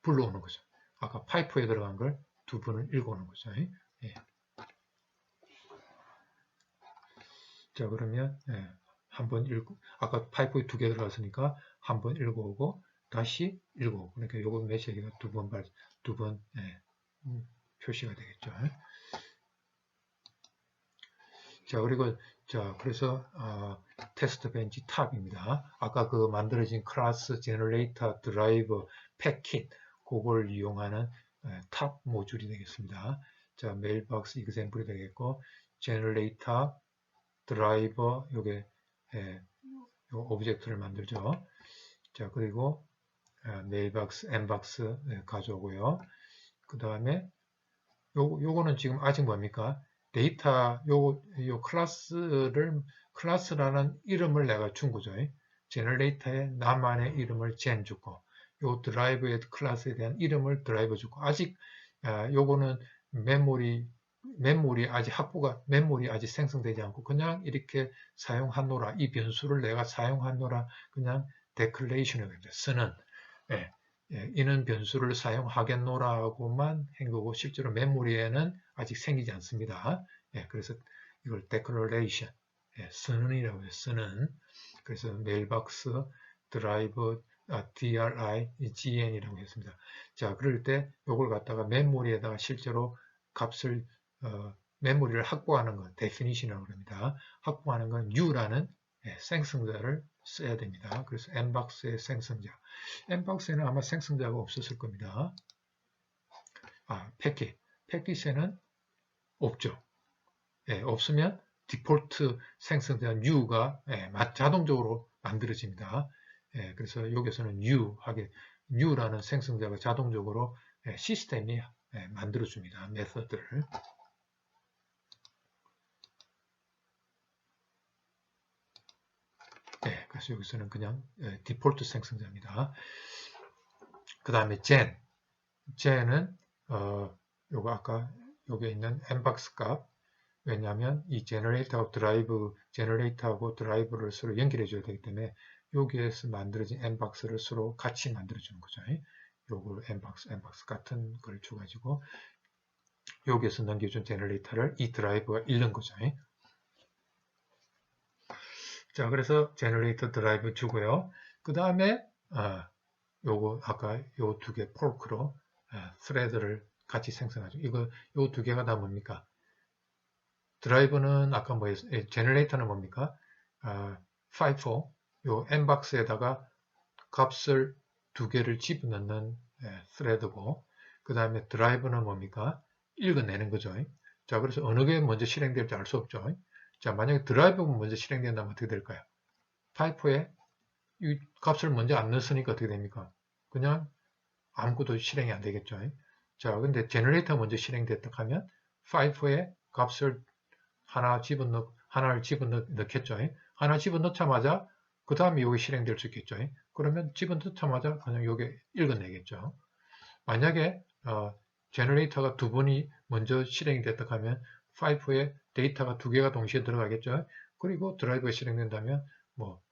불러오는 거죠. 아까 파이프에 들어간 걸 두 번을 읽어오는 거죠. 자, 그러면 한번 읽고 아까 파이프에 두 개 들어갔으니까 한번 읽어오고 다시 읽어오고 그러니까 요거 메시지가 두 번 표시가 되겠죠. 자, 그리고 그래서 테스트 벤치 탑입니다. 아까 그 만들어진 클래스 제너레이터 드라이버 패킷 그걸 이용하는 탑 모듈이 되겠습니다. 자, 메일박스 이그샘플이 되겠고 제너레이터 드라이버 요게 요 오브젝트를 만들죠. 자, 그리고 메일박스, M박스 가져오고요. 그 다음에 요거는 지금 아직 뭡니까? 데이터 요 클래스라는 이름을 내가 준 거죠. 제너레이터에 나만의 이름을 젠 주고 요 드라이브의 클래스에 대한 이름을 드라이버 주고 아직 요거는 메모리 아직 생성되지 않고 그냥 이렇게 사용하노라 이 변수를 내가 사용하노라 그냥 데클레이션을 쓰는 이는 변수를 사용하겠노라고만 한 거고 실제로 메모리에는 아직 생기지 않습니다. 그래서 이걸 declaration 쓰는이라고 해요. 쓰는 그래서 메일박스 드라이버 DRI GN이라고 했습니다. 자, 그럴 때 이걸 갖다가 메모리에다가 실제로 값을 메모리를 확보하는 건 definition이라고 합니다. 확보하는 건 U라는 생성자를 써야 됩니다. 그래서 M박스의 생성자. M박스에는 아마 생성자가 없었을 겁니다. 패킷에는 없죠. 없으면 디폴트 생성자 U가 자동적으로 만들어집니다. 그래서 여기서는 U라는 생성자가 자동적으로 시스템이 만들어줍니다. 메서드를. 그래서 여기서는 그냥 디폴트 생성자입니다. 그 다음에 젠은 요거 아까 여기 있는 M박스 값 왜냐하면 이 제너레이터하고 드라이브를 서로 연결해 줘야 되기 때문에 여기에서 만들어진 M박스를 서로 같이 만들어 주는 거죠. 요걸 M박스 같은 걸 줘가지고 여기에서 넘겨준 제너레이터를 이 드라이브가 읽는 거죠. 자, 그래서 제너레이터 드라이브 주고요. 그 다음에 요거 아까 요 두 개 폴크로 스레드를 같이 생성하죠. 이거 요 두 개가 다 뭡니까? 드라이브는 아까 뭐였어요? 제너레이터는 뭡니까? FIFO 요 M박스에다가 값을 두 개를 집어넣는 스레드고, 그 다음에 드라이브는 뭡니까? 읽어내는 거죠. 자, 그래서 어느 게 먼저 실행될지 알 수 없죠. 자, 만약에 드라이브가 먼저 실행된다면 어떻게 될까요? 파이프에 이 값을 먼저 안 넣었으니까 어떻게 됩니까? 그냥 아무것도 실행이 안 되겠죠. 자, 근데 제너레이터 먼저 실행됐다 하면 파이프에 값을 하나를 집어넣겠죠. 하나 집어넣자마자 그 다음에 이게 실행될 수 있겠죠. 그러면 집어넣자마자 그냥 이게 읽어내겠죠. 만약에 제너레이터가 두 번이 먼저 실행이 됐다 하면 파이프에 데이터가 두 개가 동시에 들어가겠죠. 그리고 드라이브가 실행된다면 뭐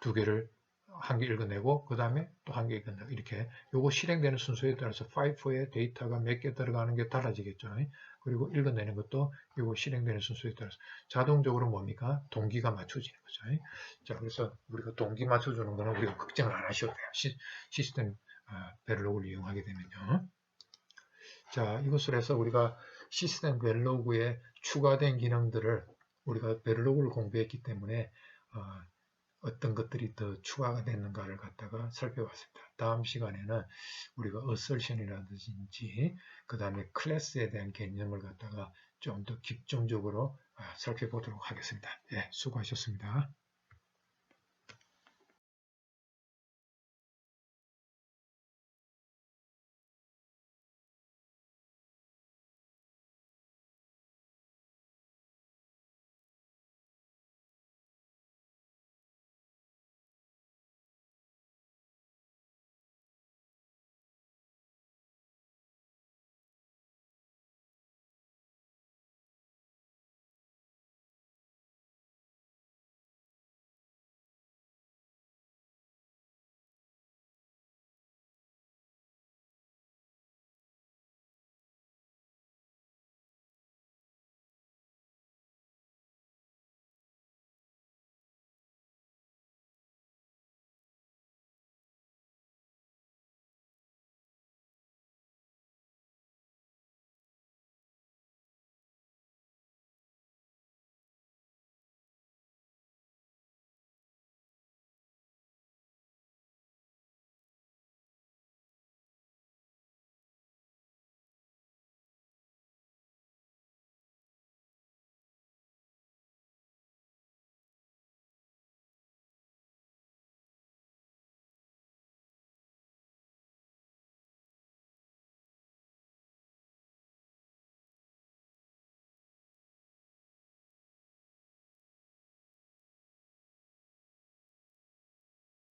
두 개를 한 개 읽어내고 그 다음에 또 한 개 읽어내고 이렇게 요거 실행되는 순서에 따라서 파이프에 데이터가 몇 개 들어가는 게 달라지겠죠. 그리고 읽어내는 것도 요거 실행되는 순서에 따라서 자동적으로 뭡니까? 동기가 맞춰지는 거죠. 자, 그래서 우리가 동기 맞춰주는 거는 우리가 걱정을 안 하셔도 돼요. 시스템 벨로그를 이용하게 되면요. 자, 이것을 해서 우리가 시스템 벨로그에 추가된 기능들을 우리가 벨로그를 공부했기 때문에 어떤 것들이 더 추가가 됐는가를 갖다가 살펴봤습니다. 다음 시간에는 우리가 어설션이라든지 그 다음에 클래스에 대한 개념을 갖다가 좀 더 집중적으로 살펴보도록 하겠습니다. 예, 수고하셨습니다.